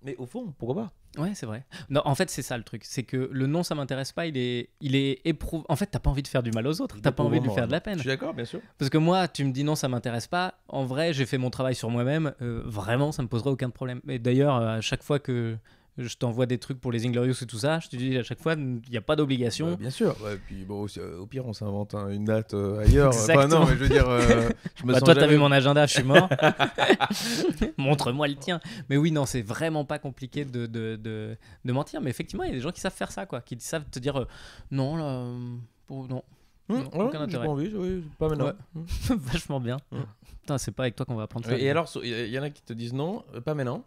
Mais au fond, pourquoi pas? Ouais, c'est vrai. Non, en fait, c'est ça le truc. C'est que le non, ça m'intéresse pas, il est éprouvant. En fait, t'as pas envie de faire du mal aux autres. T'as pas envie de lui faire de la peine. Je suis d'accord, bien sûr. Parce que moi, tu me dis non, ça m'intéresse pas. En vrai, j'ai fait mon travail sur moi-même. Vraiment, ça me poserait aucun problème. Et d'ailleurs, à chaque fois que je t'envoie des trucs pour les Inglorious et tout ça, je te dis à chaque fois, il n'y a pas d'obligation. Bien sûr. Ouais, puis bon, au pire, on s'invente une date ailleurs. Enfin, non, Exactement. mais je veux dire, je me Bah, sens toi, t'as jamais- vu mon agenda, je suis mort. Montre-moi le tien. Mais oui, non, c'est vraiment pas compliqué de mentir. Mais effectivement, il y a des gens qui savent faire ça, quoi. Qui savent te dire non, là, non. Non, ouais, aucun j'ai intérêt. pas envie, oui, pas maintenant. Ouais. Vachement bien. Putain, c'est pas avec toi qu'on va apprendre ça. Et alors, il y en a qui te disent non, pas maintenant.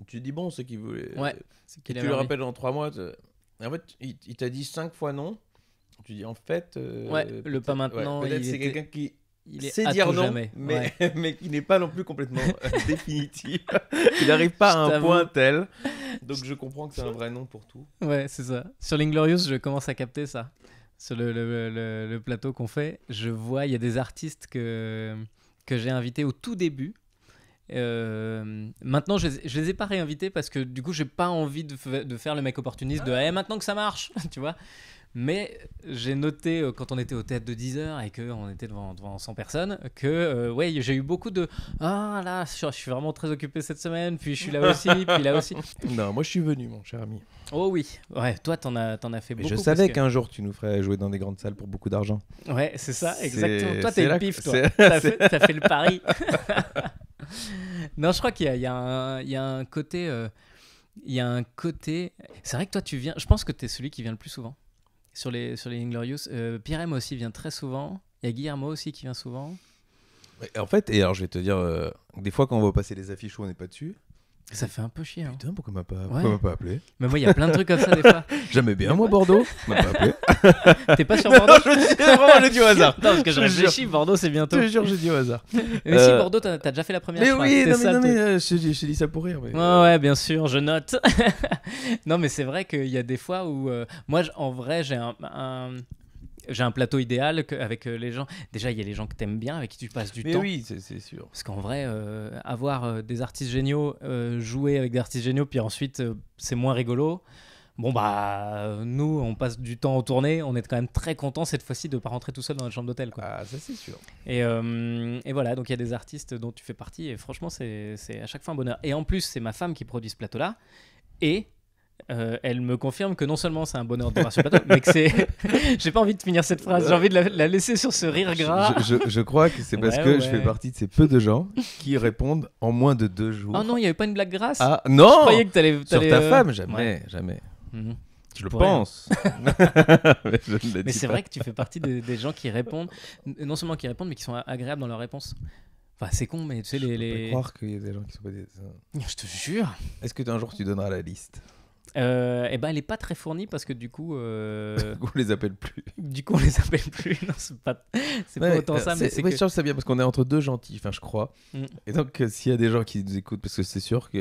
Tu dis bon, c'est qu'ils voulaient. Ouais, c'est Et qu'il tu avait le envie. rappelles dans 3 mois. En fait, il t'a dit 5 fois non. Tu dis en fait. Ouais, le pas peut-être- maintenant, Peut-être il c'est était- quelqu'un qui Il est sait à dire tout non, jamais. mais, Ouais. mais qui n'est pas non plus complètement définitif. Il n'arrive pas à Je un t'avoue. point tel. Donc je comprends que c'est un vrai non pour tout. Ouais, c'est ça. Sur l'Inglorious, je commence à capter ça. Sur le plateau qu'on fait, je vois, il y a des artistes que j'ai invités au tout début. Maintenant, je les ai pas réinvités parce que du coup, j'ai pas envie de faire le mec opportuniste de maintenant que ça marche, tu vois. Mais j'ai noté quand on était au théâtre de 10 heures et qu'on était devant 100 personnes que ouais, j'ai eu beaucoup de ah là, je suis vraiment très occupé cette semaine, puis je suis là aussi, puis là aussi. Non, moi je suis venu, mon cher ami. Oh oui, ouais, toi t'en as fait Mais beaucoup. je parce savais que- qu'un jour tu nous ferais jouer dans des grandes salles pour beaucoup d'argent. Ouais, c'est ça, C'est- exactement. Toi, c'est t'es là le que- pif, toi. c'est- T'as fait le pari. Non, je crois qu'il y a un côté. Il y a un côté. C'est vrai que toi, tu viens. Je pense que t'es celui qui vient le plus souvent sur les Inglorious. Pierre M aussi vient très souvent. Il y a Guillermo aussi qui vient souvent. Ouais, en fait, et alors je vais te dire, des fois quand on va passer les affiches où on n'est pas dessus, Ça fait un peu chier. Hein. putain, pourquoi Ouais. m'a pas appelé? Mais moi, il y a plein de trucs comme ça des fois. J'aimais bien moi Bordeaux, m'a pas appelé. T'es pas sur Bordeaux? Vraiment, je dis au hasard. Non, parce que je Je te jure. réfléchis. Bordeaux, c'est bientôt. Je te jure, je dis au hasard. Mais si, Bordeaux, t'as déjà fait la première. Mais je crois. oui, C'était non, ça, mais, le non, truc. mais je dis ça pour rire. Mais, Ouais, bien sûr, je note. Non, mais c'est vrai qu'il y a des fois où moi, en vrai, j'ai un plateau idéal avec les gens. Déjà, il y a les gens que t'aimes bien, avec qui tu passes du mais temps. oui, c'est sûr. Parce qu'en vrai, avoir des artistes géniaux, jouer avec des artistes géniaux, puis ensuite, c'est moins rigolo. Bon, bah, nous, on passe du temps en tournée. On est quand même très contents cette fois-ci de ne pas rentrer tout seul dans notre chambre d'hôtel, quoi. Ah, ça c'est sûr. Et voilà, donc il y a des artistes dont tu fais partie. Et franchement, c'est à chaque fois un bonheur. Et en plus, c'est ma femme qui produit ce plateau-là. Et elle me confirme que non seulement c'est un bonheur de voir sur le plateau, mais que c'est. J'ai pas envie de finir cette phrase. J'ai envie de la laisser sur ce rire gras. Je crois que c'est parce Ouais, que je ouais. fais partie de ces peu de gens qui répondent en moins de 2 jours. Oh non, il n'y avait pas une blague grasse. Ah Je non, croyais que t'allais. sur ta femme, jamais, Ouais. jamais. Mhm. Je le pourrais, hein. pense. Mais je ne le Mais dis c'est pas. vrai que tu fais partie des gens qui répondent, non seulement qui répondent, mais qui sont agréables dans leurs réponses. Enfin, c'est con, mais tu sais, Je peux les. pas croire qu'il y a des gens qui sont pas des. Je te jure. Est-ce que un jour tu donneras la liste? Eh ben, elle est pas très fournie parce que du coup, On les appelle plus. on les appelle plus. Non, c'est pas autant ça, mais c'est ouais, que. je pense que c'est bien parce qu'on est entre deux gentils, enfin je crois. Mm. Et donc s'il y a des gens qui nous écoutent, parce que c'est sûr qui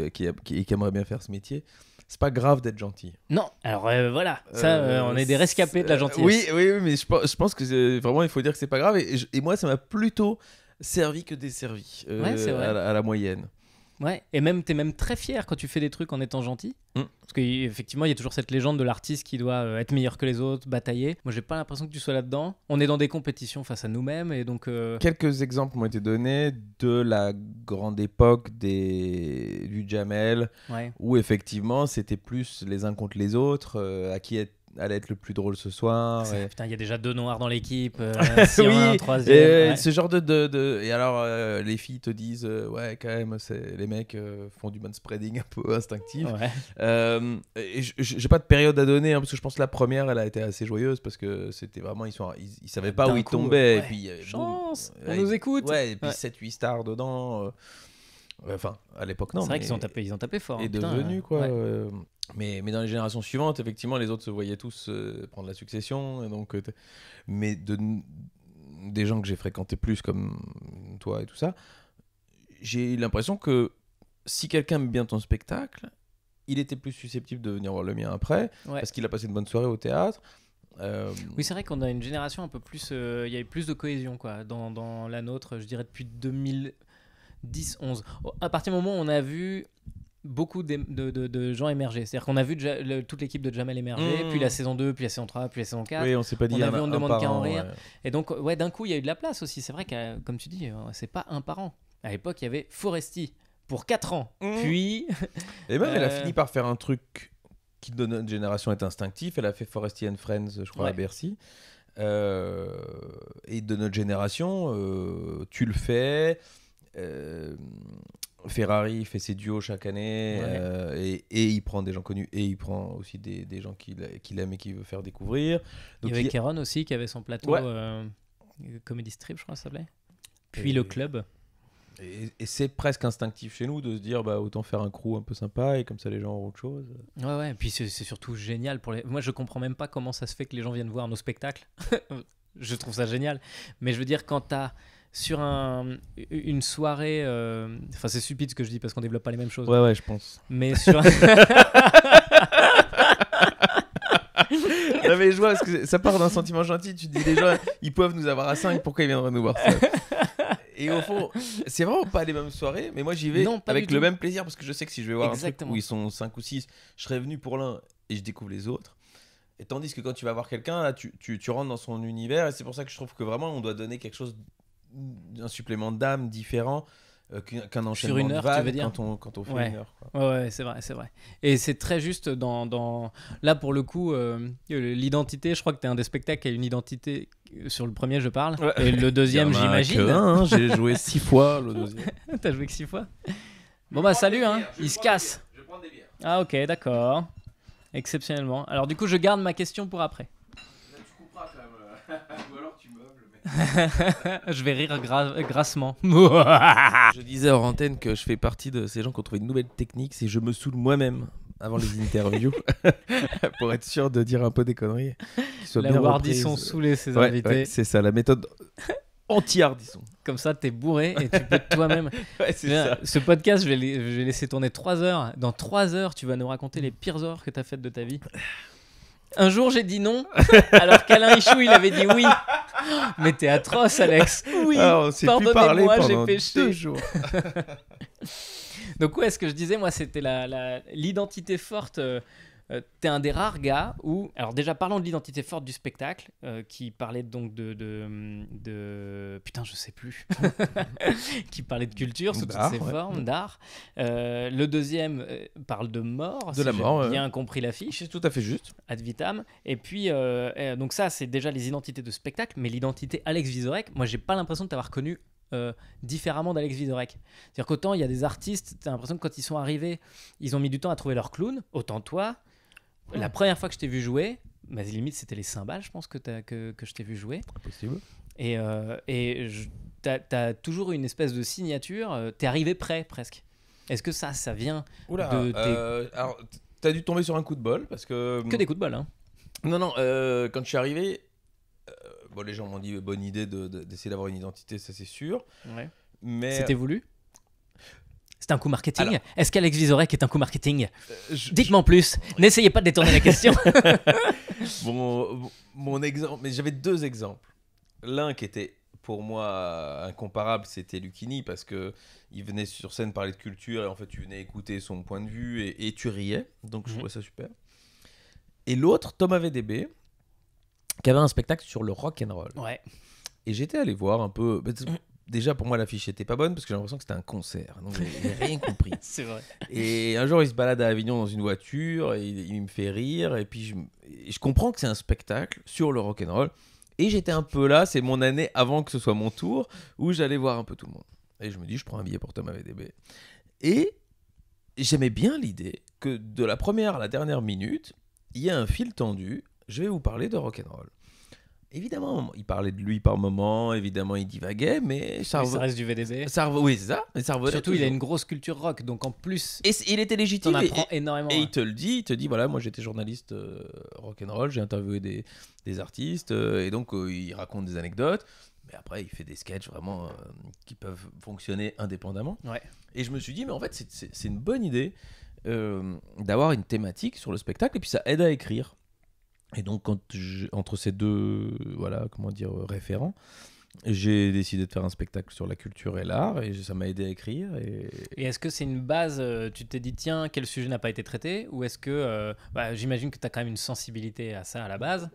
aimeraient bien faire ce métier, c'est pas grave d'être gentil. Non, alors voilà, ça, on est des rescapés de la gentillesse. Oui, mais je pense que vraiment il faut dire que c'est pas grave. Et moi ça m'a plutôt servi que desservi Ouais, c'est vrai. à la moyenne. Ouais, et même t'es même très fier quand tu fais des trucs en étant gentil. Mm. Parce qu'effectivement, il y a toujours cette légende de l'artiste qui doit être meilleur que les autres, batailler. Moi, j'ai pas l'impression que tu sois là-dedans. On est dans des compétitions face à nous-mêmes, et donc. Quelques exemples m'ont été donnés de la grande époque du Jamel, Ouais. où effectivement c'était plus les uns contre les autres, à qui allait être le plus drôle ce soir. Et... Putain, il y a déjà 2 noirs dans l'équipe. Si on a un Oui, troisième. et ouais. ce genre et alors les filles te disent ouais quand même les mecs font du manspreading un peu instinctif. Ouais. Et j'ai pas de période à donner hein, parce que je pense que la première elle a été assez joyeuse parce que c'était vraiment ils savaient pas D'un où ils coup, tombaient ouais. et puis Chance, boum. on nous écoute. Ouais, et puis Ouais. 7-8 stars dedans. Enfin, à l'époque, non. C'est vrai mais- qu'ils ont tapé fort. est hein, putain, devenu, quoi. ouais. Mais dans les générations suivantes, effectivement, les autres se voyaient tous prendre la succession. Et donc, mais des gens que j'ai fréquentés plus, comme toi et tout ça, j'ai l'impression que si quelqu'un aime bien ton spectacle, il était plus susceptible de venir voir le mien après, Ouais. parce qu'il a passé une bonne soirée au théâtre. Oui, c'est vrai qu'on a une génération un peu plus. Il y avait plus de cohésion quoi, dans la nôtre, je dirais depuis 2010-11. À partir du moment où on a vu beaucoup de gens émerger, c'est-à-dire qu'on a vu toute l'équipe de Jamel émerger, Mmh. puis la saison 2, puis la saison 3, puis la saison 4. Oui, on s'est pas dit On a un- vu, on ne un demande par qu'à en an, rire. ouais. Et donc, ouais, d'un coup, il y a eu de la place aussi. C'est vrai que, comme tu dis, c'est pas un par an. À l'époque, il y avait Foresti pour 4 ans. Mmh. Puis, Et même, elle a Euh, fini par faire un truc qui, de notre génération, est instinctif. Elle a fait Foresti and Friends, je crois, à Ouais. Bercy. Et de notre génération, tu le fais. Ferrari fait ses duos chaque année. Ouais. Et il prend des gens connus. Et il prend aussi des gens qu'il aime et qu'il veut faire découvrir. il y avait Kéron aussi qui avait son plateau Ouais. Comedy Strip, je crois que ça s'appelait. Puis Et- le club. Et c'est presque instinctif chez nous de se dire bah, autant faire un crew un peu sympa et comme ça les gens auront autre chose. Ouais, ouais. Puis c'est surtout génial pour les. Moi, je comprends même pas comment ça se fait que les gens viennent voir nos spectacles. Je trouve ça génial. Mais je veux dire, quand t'as sur une soirée. Enfin, c'est stupide ce que je dis parce qu'on développe pas les mêmes choses. Ouais, je pense. Mais sur. Non, mais je vois, parce que ça part d'un sentiment gentil. Tu te dis, les gens, ils peuvent nous avoir à 5, pourquoi ils viendraient nous voir ça? Et au fond, c'est vraiment pas les mêmes soirées, mais moi j'y vais Non, pas avec du le tout. même plaisir parce que je sais que si je vais voir Exactement. un truc où ils sont 5 ou 6, je serais venu pour l'un et je découvre les autres. Et tandis que quand tu vas voir quelqu'un, là, tu rentres dans son univers et c'est pour ça que je trouve que vraiment on doit donner quelque chose, un supplément d'âme différent qu'un enchaînement une de heure, tu vannes veux dire quand on fait Ouais. une heure. Quoi. Ouais, ouais, c'est vrai, c'est vrai. Et c'est très juste dans... Là, pour le coup, l'identité, je crois que t'es un des spectacles qui a une identité... Sur le premier, je parle. Ouais. Et le deuxième, Il y en a j'imagine. que un, hein, j'ai joué 6 fois le deuxième. T'as joué que 6 fois. Bon bah salut, hein. Il se casse. Je vais prendre des bières. Ah ok, d'accord. Exceptionnellement. Alors du coup, je garde ma question pour après. Là, tu couperas quand même. Ou alors tu meubles. Mais... Je vais rire grassement. Je disais hors antenne que je fais partie de ces gens qui ont trouvé une nouvelle technique, c'est je me saoule moi-même avant les interviews pour être sûr de dire un peu des conneries. qui soient La bien Wardisson reprises. saoulé ses Ouais, invités. ouais, c'est ça, la méthode anti-Hardisson. Comme ça, t'es bourré et tu peux toi-même... Ouais, c'est Bien, ça. ce podcast, je vais laisser tourner 3 heures. Dans 3 heures, tu vas nous raconter les pires heures que tu as faites de ta vie. Un jour, j'ai dit non, alors qu'Alain Hichou, il avait dit oui. Mais t'es atroce, Alex. Oui, Ah, on s'est plus parlé pardonnez-moi, j'ai pendant péché. 2 jours. Donc ouais, ce que je disais, moi, c'était l'identité forte. T'es un des rares gars où... Alors déjà, parlons de l'identité forte du spectacle, qui parlait donc de... Putain, je sais plus. Qui parlait de culture sous toutes D'art, ses ouais. formes, d'art. Le deuxième parle de mort, De la mort, j'ai bien ouais. compris l'affiche, C'est tout à fait juste. ad vitam. Et puis, donc ça, c'est déjà les identités de spectacle, mais l'identité Alex Vizorek, moi, j'ai pas l'impression de t'avoir connu différemment d'Alex Vizorek. C'est-à-dire qu'autant il y a des artistes, t'as l'impression que quand ils sont arrivés, ils ont mis du temps à trouver leur clown. Autant toi, la première fois que je t'ai vu jouer, bah, limite c'était les cymbales, je pense que je t'ai vu jouer. Impossible. Et t'as toujours une espèce de signature. T'es arrivé prêt presque. Est-ce que ça vient Oula, de tes- alors t'as dû tomber sur un coup de bol parce que... que des coups de bol, hein? Non, quand je suis arrivé, bon, les gens m'ont dit bonne idée d'essayer d'avoir une identité, ça c'est sûr. Ouais. Mais C'était voulu? C'est un coup marketing? Alors- Est-ce qu'Alex Vizorek est un coup marketing? je- Dites-moi en plus. N'essayez pas de détourner la question. mon exemple, mais j'avais 2 exemples. L'un qui était pour moi incomparable, c'était Lucchini parce que il venait sur scène parler de culture et en fait tu venais écouter son point de vue et tu riais, donc je Mhm. trouvais ça super. Et l'autre, Thomas VDB, qui avait un spectacle sur le rock and roll. Ouais. Et j'étais allé voir un peu. Déjà pour moi l'affiche était pas bonne parce que j'ai l'impression que c'était un concert, donc j'ai rien compris. C'est vrai. Et un jour, il se balade à Avignon dans une voiture, et il me fait rire, et puis je comprends que c'est un spectacle sur le rock'n'roll. Et j'étais un peu là, c'est mon année avant que ce soit mon tour, où j'allais voir un peu tout le monde. Et je me dis, je prends un billet pour Thomas VDB. Et j'aimais bien l'idée que de la première à la dernière minute, il y a un fil tendu, je vais vous parler de rock'n'roll. Évidemment, il parlait de lui par moment, évidemment, il divaguait, mais Ça reste du VDB. oui, c'est ça, mais ça revenait Surtout, il a toujours. une grosse culture rock, donc en plus, Et il était légitime. t'en apprends énormément. Et Ouais. il te le dit, il te dit voilà, moi j'étais journaliste rock'n'roll, j'ai interviewé des artistes, et donc il raconte des anecdotes, mais après il fait des sketchs vraiment qui peuvent fonctionner indépendamment. Ouais. Et je me suis dit, mais en fait c'est une bonne idée d'avoir une thématique sur le spectacle, et puis ça aide à écrire. Et donc entre ces deux voilà, comment dire, référents, j'ai décidé de faire un spectacle sur la culture et l'art, et ça m'a aidé à écrire. Et est-ce que c'est une base, tu t'es dit, tiens, quel sujet n'a pas été traité? Ou est-ce que, j'imagine que tu as quand même une sensibilité à ça à la base.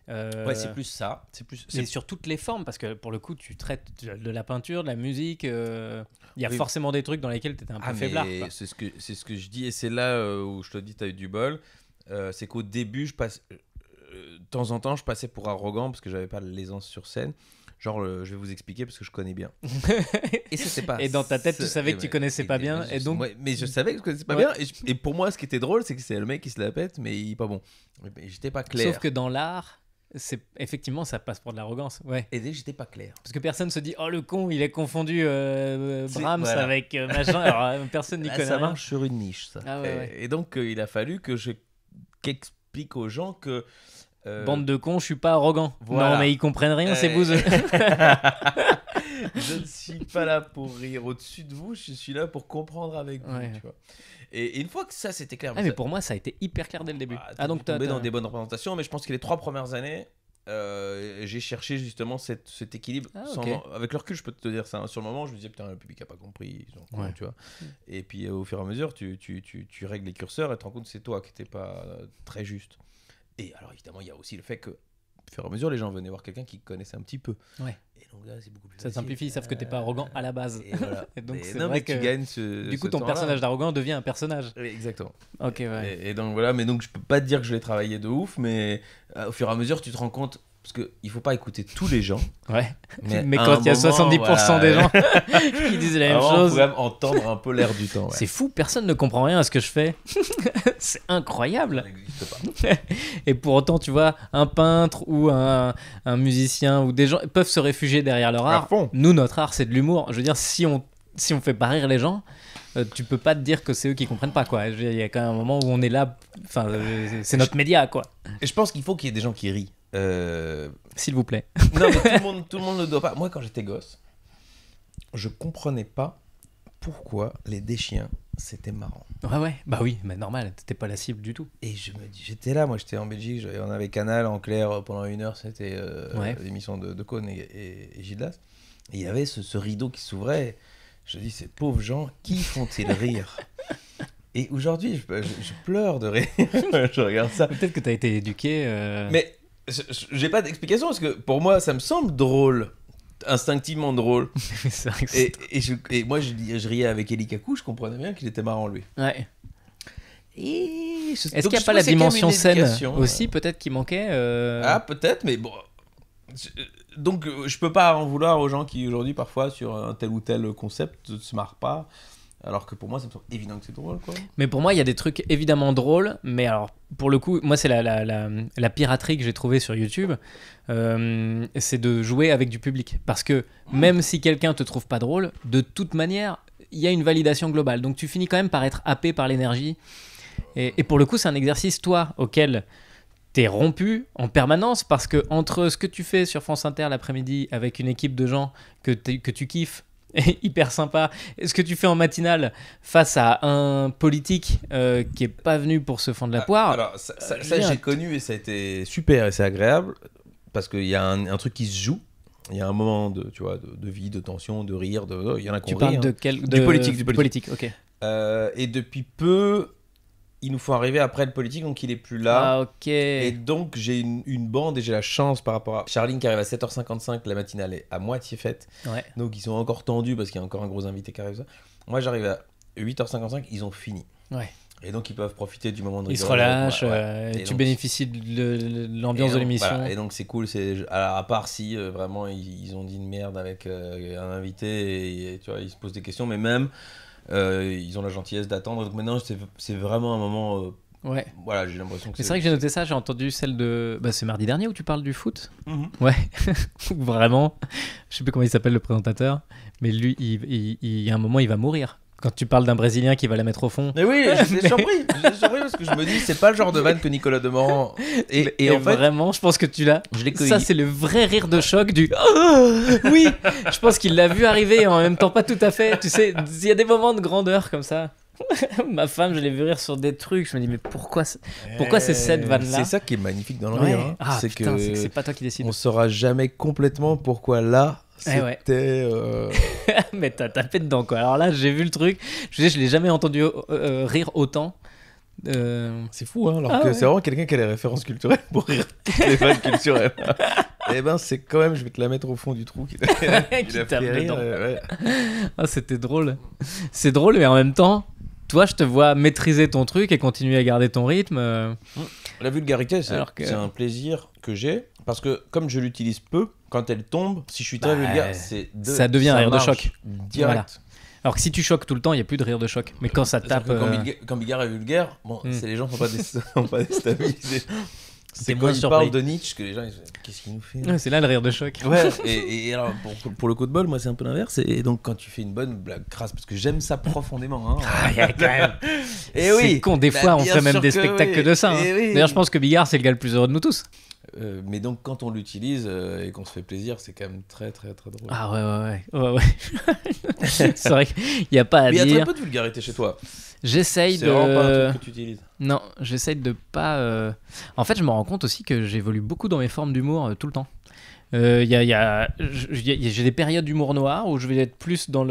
Ouais, c'est plus ça. Mais sur toutes les formes, parce que pour le coup, tu traites de la peinture, de la musique. Il y a Oui. forcément des trucs dans lesquels tu étais un peu Ah, faiblard. mais Quoi. c'est ce que je dis, et c'est là où je te dis, t'as eu du bol. C'est qu'au début, de temps en temps, je passais pour arrogant parce que j'avais pas l'aisance sur scène. Genre, je vais vous expliquer parce que je connais bien. Et c'était pas. Et dans ta tête, tu savais que tu connaissais pas bien, mais et donc. mais je savais que je connaissais pas Ouais. bien. Et pour moi, ce qui était drôle, c'est que c'est le mec qui se la pète, mais il est pas bon. Mais j'étais pas clair. Sauf que dans l'art, effectivement, ça passe pour de l'arrogance. Ouais. Et j'étais pas clair. Parce que personne se dit, oh le con, il a confondu Brahms voilà. avec machin. Alors personne n'y Là, connaît ça rien. marche sur une niche, ça. Ah ouais, ouais. Et donc, il a fallu qu'explique aux gens que. Bande de cons, je suis pas arrogant. Voilà. Non, mais ils comprennent rien, c'est bouseux. Je ne suis pas là pour rire au-dessus de vous, je suis là pour comprendre avec vous. Ouais. Tu vois. Et une fois que ça c'était clair, Ah, mais pour moi, ça a été hyper clair dès le début. donc tombé dans des bonnes représentations, mais je pense que les 3 premières années, j'ai cherché justement cet équilibre. Ah, sans- ok. avec le recul, je peux te dire ça. Sur le moment, je me disais putain, le public a pas compris. Ils ont compris, Ouais. tu vois. Et puis au fur et à mesure, tu règles les curseurs et te rends compte que c'est toi qui n'étais pas très juste. Et alors évidemment, il y a aussi le fait que au fur et à mesure, les gens venaient voir quelqu'un qui connaissait un petit peu. Ouais. Et donc là, c'est beaucoup plus Ça facile. simplifie, ils savent que t'es pas arrogant à la base. Et voilà. Et donc, Et c'est non, vrai mais tu que gagnes ce. Du coup, ce ton temps-là. personnage d'arrogant devient un personnage. Oui, exactement. Ok, ouais. Et donc voilà, mais donc je peux pas te dire que je l'ai travaillé de ouf, mais au fur et à mesure, tu te rends compte. Parce qu'il faut pas écouter tous les gens. Ouais. Mais à quand un il y a moment, 70% voilà, des gens qui disent la même vraiment, chose. faut quand même entendre un peu l'air du temps. Ouais. C'est fou, personne ne comprend rien à ce que je fais. C'est Ça incroyable. n'existe pas. Et pour autant, tu vois, un peintre ou un musicien ou des gens peuvent se réfugier derrière leur À art. fond. Nous, notre art, c'est de l'humour. Je veux dire, si on fait pas rire les gens, tu peux pas te dire que c'est eux qui comprennent pas, quoi. Je veux dire, il y a quand même un moment où on est là. Enfin, c'est notre média, quoi. Et je pense qu'il faut qu'il y ait des gens qui rient. S'il vous plaît. Non, mais tout le monde ne doit pas. Moi, quand j'étais gosse, je comprenais pas pourquoi les déchiens c'était marrant. Ouais. Bah oui, mais normal, t'étais pas la cible du tout. Et j'étais là, moi j'étais en Belgique, on avait Canal en clair pendant 1 heure, c'était Ouais. l'émission de Cône et Gildas. Et il y avait ce rideau qui s'ouvrait. Je dis, ces pauvres gens, qui font-ils rire? Et aujourd'hui, je pleure de rire. Je regarde ça. Peut-être que t'as été éduqué. Mais j'ai pas d'explication parce que pour moi, ça me semble drôle, instinctivement drôle. c'est vrai que c'est- Et moi, je riais avec Eli Kakou, je comprenais bien qu'il était marrant lui. Ouais. Est-ce Est-ce qu'il n'y a pas la dimension scène aussi, peut-être, qui manquait Ah, peut-être, mais bon. Donc, je peux pas en vouloir aux gens qui, aujourd'hui, parfois, sur un tel ou tel concept, ne se marrent pas. Alors que pour moi, ça me semble évident que c'est drôle, quoi. Mais pour moi, il y a des trucs évidemment drôles, mais alors, pour le coup, moi, c'est la piraterie que j'ai trouvée sur YouTube, c'est de jouer avec du public. Parce que même si quelqu'un te trouve pas drôle, de toute manière, il y a une validation globale. Donc tu finis quand même par être happé par l'énergie. Et pour le coup, c'est un exercice, toi, auquel t'es rompu en permanence, parce que entre ce que tu fais sur France Inter l'après-midi avec une équipe de gens que tu kiffes, hyper sympa, et ce que tu fais en matinale face à un politique qui est pas venu pour se fendre la poire. Alors, ça bien. j'ai connu et ça a été super et c'est agréable parce qu'il y a un truc qui se joue. Il y a un moment de, tu vois, de vie, de tension, de rire, il y en a qui Tu ont parles ri, de hein. quel Du politique, du politique. ok. Et depuis peu, il nous faut arriver après le politique, donc il est plus là. Ah, ok. Et donc j'ai une bande et j'ai la chance par rapport à Charline qui arrive à 7h55, la matinale est à moitié faite. Ouais. Donc ils sont encore tendus parce qu'il y a encore un gros invité qui arrive. Ça. Moi j'arrive à 8h55, ils ont fini. Ouais. Et donc ils peuvent profiter du moment de Ils se rigolade. relâchent, Ouais. et Et tu donc, bénéficies de l'ambiance et de donc, l'émission. voilà. Et donc c'est cool, alors, à part si vraiment ils ont dit une merde avec un invité et tu vois, ils se posent des questions, mais même ils ont la gentillesse d'attendre. Donc maintenant c'est vraiment un moment Ouais. Voilà, j'ai l'impression que Mais c'est vrai que j'ai noté ça, j'ai entendu celle de. Bah, c'est mardi dernier où tu parles du foot. Mhm. Ouais. Où vraiment, je sais plus comment il s'appelle le présentateur, mais lui, il y a un moment, il va mourir. Quand tu parles d'un Brésilien qui va la mettre au fond. Mais oui, j'étais surpris. J'étais surpris parce que je me dis, c'est pas le genre de vanne que Nicolas Demorand. Et en fait, vraiment, je pense que tu l'as. je l'ai cueilli. Ça, c'est le vrai rire de choc du. Oh oui, je pense qu'il l'a vu arriver et en même temps pas tout à fait. Tu sais, il y a des moments de grandeur comme ça. Ma femme, je l'ai vu rire sur des trucs. Je me dis, mais pourquoi c'est cette vanne-là? C'est ça qui est magnifique dans le Ouais. rire. Hein. Ah, c'est putain, que c'est pas toi qui décides. on saura jamais complètement pourquoi là, Eh ouais. c'était. Mais t'as tapé dedans, quoi. Alors là, j'ai vu le truc. Je l'ai jamais entendu rire autant. C'est fou, hein, alors Ah que ouais. c'est vraiment quelqu'un qui a les références culturelles pour rire toutes les vannes culturelles. Eh ben, c'est quand même, je vais te la mettre au fond du trou qui Qui a tape fait rire, dedans. ouais. Ah, c'était drôle. C'est drôle, mais en même temps, toi, je te vois maîtriser ton truc et continuer à garder ton rythme. La vulgarité, Alors que- c'est un plaisir que j'ai parce que comme je l'utilise peu, quand elle tombe, si je suis très Bah, vulgaire, ça devient un rire de marche choc. direct. Voilà. Alors que si tu choques tout le temps, il n'y a plus de rire de choc. Mais quand ça tape. C'est-à-dire que quand Bigard est vulgaire, bon, c'est les gens sont pas déstabilisés. C'est T'es quand moins il surpris. parle de Nietzsche que les gens ils se disent, qu'est-ce qu'il nous fait Ouais, c'est là le rire de choc. Ouais, et alors pour le coup de bol, moi c'est un peu l'inverse. Et donc quand tu fais une bonne blague crasse, parce que j'aime ça profondément. Hein, Ah, il y a quand même. et oui, C'est con, des bah, fois on bien fait même sûr des que spectacles oui. de ça. Hein. Et oui. D'ailleurs, je pense que Bigard, c'est le gars le plus heureux de nous tous. Mais donc quand on l'utilise et qu'on se fait plaisir, c'est quand même très très très drôle. Ah ouais. C'est vrai qu'il n'y a pas à Mais il y a très dire. peu de vulgarité chez toi. J'essaye C'est vraiment pas un de. truc que tu utilises. Non, j'essaye de pas. En fait, je me rends compte aussi que j'évolue beaucoup dans mes formes d'humour tout le temps. J'ai des périodes d'humour noir où je vais être plus dans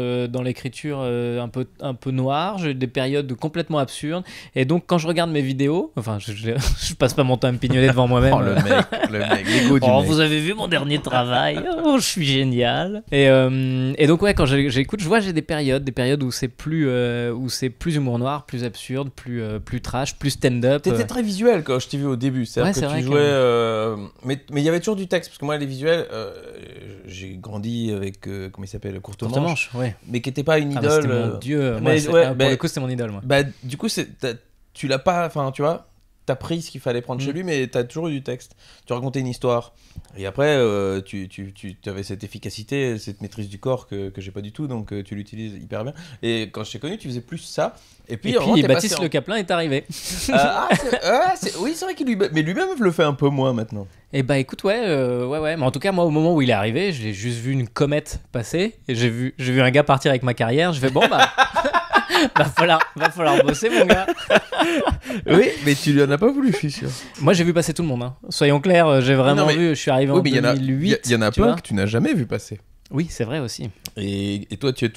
l'écriture un peu noire. J'ai des périodes complètement absurdes. Et donc, quand je regarde mes vidéos, enfin, je passe pas mon temps à me pignoler devant moi-même. Oh le mec, l'ego du Oh, mec. vous avez vu mon dernier travail? Oh, je suis génial. Et donc ouais, quand j'écoute, je vois j'ai des périodes où c'est plus humour noir, plus absurde, plus trash, plus stand-up. T'étais très visuel quand je t'ai vu au début. C'est-à-dire Ouais, que c'est tu vrai jouais. Mais il y avait toujours du texte. Parce que moi, les visuels, j'ai grandi avec. Comment il s'appelle? Courte Courte Manche. manche, ouais. Mais qui n'était pas une Ah, mais idole. c'était mon dieu. mais Moi, ouais, pour mais- le coup, c'était mon idole, moi. Bah, du coup, tu l'as pas. Enfin, tu vois. T'as pris ce qu'il fallait prendre chez lui, mais t'as toujours eu du texte. Tu racontais une histoire. Et après, tu avais cette efficacité, cette maîtrise du corps que j'ai pas du tout, donc tu l'utilises hyper bien. Et quand je t'ai connu, tu faisais plus ça. Et puis, vraiment, t'es Baptiste passé Le Caplin est arrivé. oui, c'est vrai qu'il mais lui-même le fait un peu moins maintenant. Et bah écoute, ouais. Mais en tout cas, moi, au moment où il est arrivé, j'ai juste vu une comète passer. Et j'ai vu un gars partir avec ma carrière. Je fais bon, bah. va falloir bosser, mon gars. Oui, mais tu lui en as pas voulu, je suis sûr. Moi, j'ai vu passer tout le monde. Hein. Soyons clairs, j'ai vraiment Non, mais- vu. Je suis arrivé en Oui, mais 2008. il y en a tu plein vois. que tu n'as jamais vu passer. Oui, c'est vrai aussi. Et toi, tu as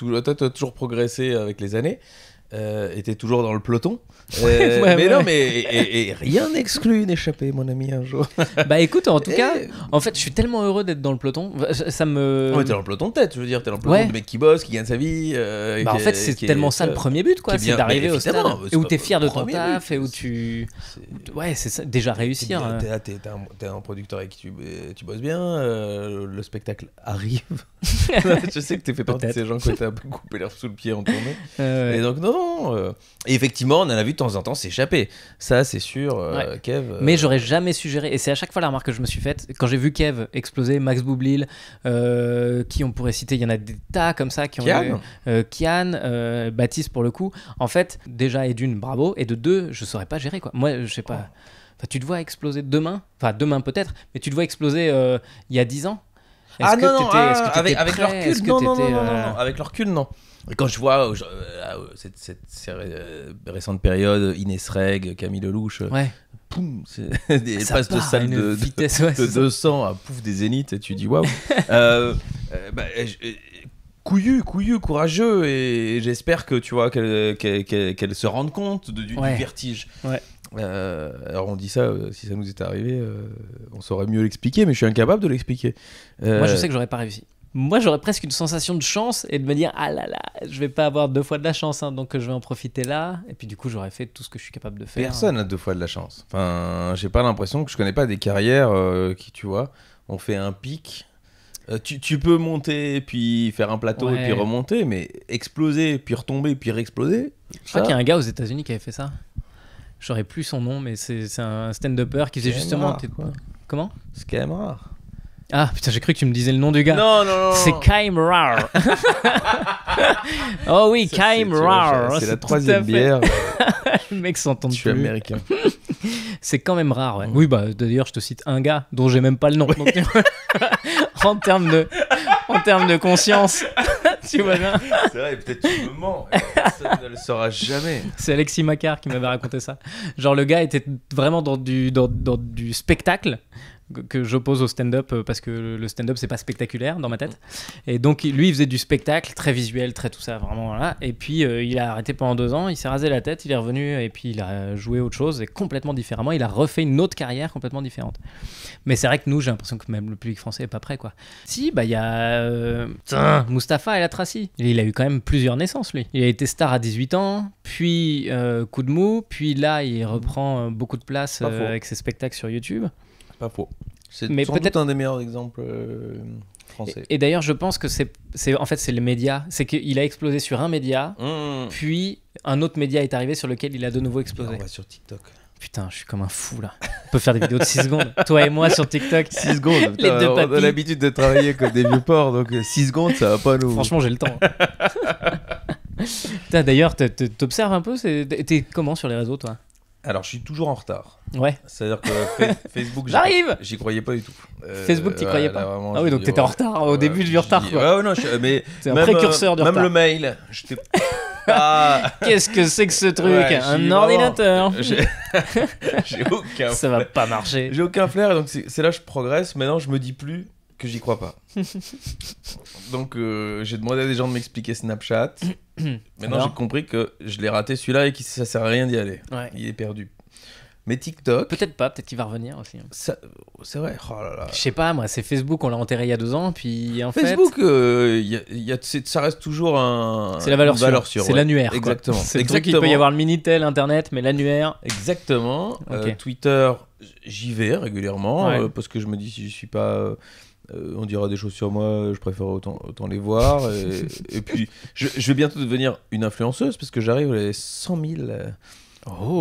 toujours progressé avec les années. Et t'es toujours dans le peloton. Ouais, mais ouais, non, ouais. mais et rien n'exclut une échappée, mon ami, un jour. Bah écoute, en tout Et- cas, en fait, je suis tellement heureux d'être dans le peloton. Ça me. Ouais, t'es dans le peloton de tête, je veux dire, t'es dans le peloton Ouais. de mec qui bosse, qui gagne sa vie. Bah, en fait, c'est tellement ça le premier but, quoi. qui est C'est bien- d'arriver mais au stade évidemment, et c'est où pas t'es le fier de ton premier taf but, et où c'est- tu. c'est- Ouais, c'est ça. Déjà réussir. hein. T'es un producteur avec qui tu bosses bien, le spectacle arrive. Je sais que t'es fait partie de Peut-être. ces gens qui ont été un peu coupés l'herbe sous le pied en tournée. Ouais. Et donc, non. Et effectivement, on en a vu de temps en temps s'échapper. Ça, c'est sûr, Ouais. Kev. Mais j'aurais jamais su gérer. Et c'est à chaque fois la remarque que je me suis faite. Quand j'ai vu Kev exploser, Max Boublil, qui on pourrait citer, il y en a des tas comme ça qui ont Kian. Kian, Baptiste pour le coup. En fait, déjà, et d'une, bravo. Et de deux, je saurais pas gérer, quoi. Moi, je sais pas. Enfin, tu te vois exploser demain. Enfin, demain peut-être. Mais tu te vois exploser il y a 10 ans. Est-ce que non, t'étais- est-ce que t'étais avec prêt? leur cul, Est-ce que non, t'étais, non, avec leur cul, non. Et quand je vois cette récente période, Inès Reg, Camille Lelouch, Ouais. poum, c'est des Ça passes de part à salle une de vitesse, ouais, de c'est ça. 200 à pouf des zéniths et tu dis waouh. Couillu, courageux, et j'espère que tu vois qu'elle se rende compte du Ouais. vertige. Ouais. Alors on dit ça, si ça nous était arrivé, on saurait mieux l'expliquer, mais je suis incapable de l'expliquer. Moi, je sais que j'aurais pas réussi. Moi, j'aurais presque une sensation de chance et de me dire ah là là, je vais pas avoir 2 fois de la chance, hein, donc je vais en profiter là. Et puis du coup, j'aurais fait tout ce que je suis capable de faire. Personne n'a 2 fois de la chance. Enfin, j'ai pas l'impression que je connais pas des carrières qui, tu vois, ont fait un pic. Tu peux monter, puis faire un plateau, Ouais. et puis remonter, mais exploser, puis retomber, puis réexploser. Je crois qu'il y a un gars aux États-Unis qui avait fait ça. J'aurais plus son nom, mais c'est un stand-upper qui faisait Scam justement. rare, quoi. Comment? C'est quand même rare. Ah putain, j'ai cru que tu me disais le nom du gars. Non. C'est Kaim Rar. Oh oui, Kaim Rar. C'est la tout à 3e fait. bière. Le mec s'entend Je suis plus. américain. C'est quand même rare, ouais. Oui, bah d'ailleurs, je te cite un gars dont j'ai même pas le nom. Donc, en termes de conscience, tu vois bien. C'est vrai, peut-être tu me mens. Personne ne le saura jamais. C'est Alexis Macquart qui m'avait raconté ça. Genre, le gars était vraiment dans du spectacle que j'oppose au stand-up parce que le stand-up c'est pas spectaculaire dans ma tête, et donc lui il faisait du spectacle très visuel, très tout ça, vraiment, voilà. Et puis il a arrêté pendant 2 ans, il s'est rasé la tête, il est revenu et puis il a joué autre chose et complètement différemment, il a refait une autre carrière complètement différente. Mais c'est vrai que nous, j'ai l'impression que même le public français est pas prêt, quoi. Si, bah il y a Mustapha El Atrassi, il a eu quand même plusieurs naissances, lui. Il a été star à 18 ans, puis coup de mou, puis là il reprend beaucoup de place avec ses spectacles sur YouTube. Pas faux. C'est Mais sans peut-être- doute un des meilleurs exemples français. Et d'ailleurs, je pense que c'est les médias. C'est qu'il a explosé sur un média, puis un autre média est arrivé sur lequel il a de nouveau explosé. On va sur TikTok. Putain, je suis comme un fou là. On peut faire des vidéos de 6 secondes. Toi et moi sur TikTok. 6 secondes. Les deux On a papilles. l'habitude de travailler comme des vieux porcs, donc 6 secondes, ça va pas nous. Franchement, j'ai le temps. Putain, d'ailleurs, t'observes un peu. T'es comment sur les réseaux, toi? Alors, je suis toujours en retard. Ouais. C'est-à-dire que Facebook, J'arrive. j'y croyais pas du tout. Facebook, t'y croyais pas? là, vraiment, Ah oui, donc t'étais en retard au début du retard, quoi. Ouais, non, mais C'est un même, précurseur du même retard. le mail, j'étais pas. Qu'est-ce que c'est que ce truc? Ouais, Un j'ai ordinateur. J'ai aucun. Ça va pas marcher. J'ai aucun flair, et donc c'est là que je progresse. Maintenant, je me dis plus que j'y crois pas. Donc, j'ai demandé à des gens de m'expliquer Snapchat. Maintenant, Alors j'ai compris que je l'ai raté celui-là et que ça sert à rien d'y aller. Ouais. Il est perdu. Mais TikTok, Peut-être pas, peut-être qu'il va revenir aussi. c'est vrai. Oh là là. Je sais pas, moi, c'est Facebook, on l'a enterré il y a 2 ans, puis en Facebook, ça reste toujours c'est la valeur une sûre, c'est ouais. l'annuaire. quoi. Exactement. C'est le truc, il peut y avoir le Minitel, Internet, mais l'annuaire. Exactement. Ok. Twitter, j'y vais régulièrement Ouais. parce que je me dis si je suis pas. On dira des choses sur moi, je préfère autant les voir. Et puis, je vais bientôt devenir une influenceuse parce que j'arrive à les 100 000.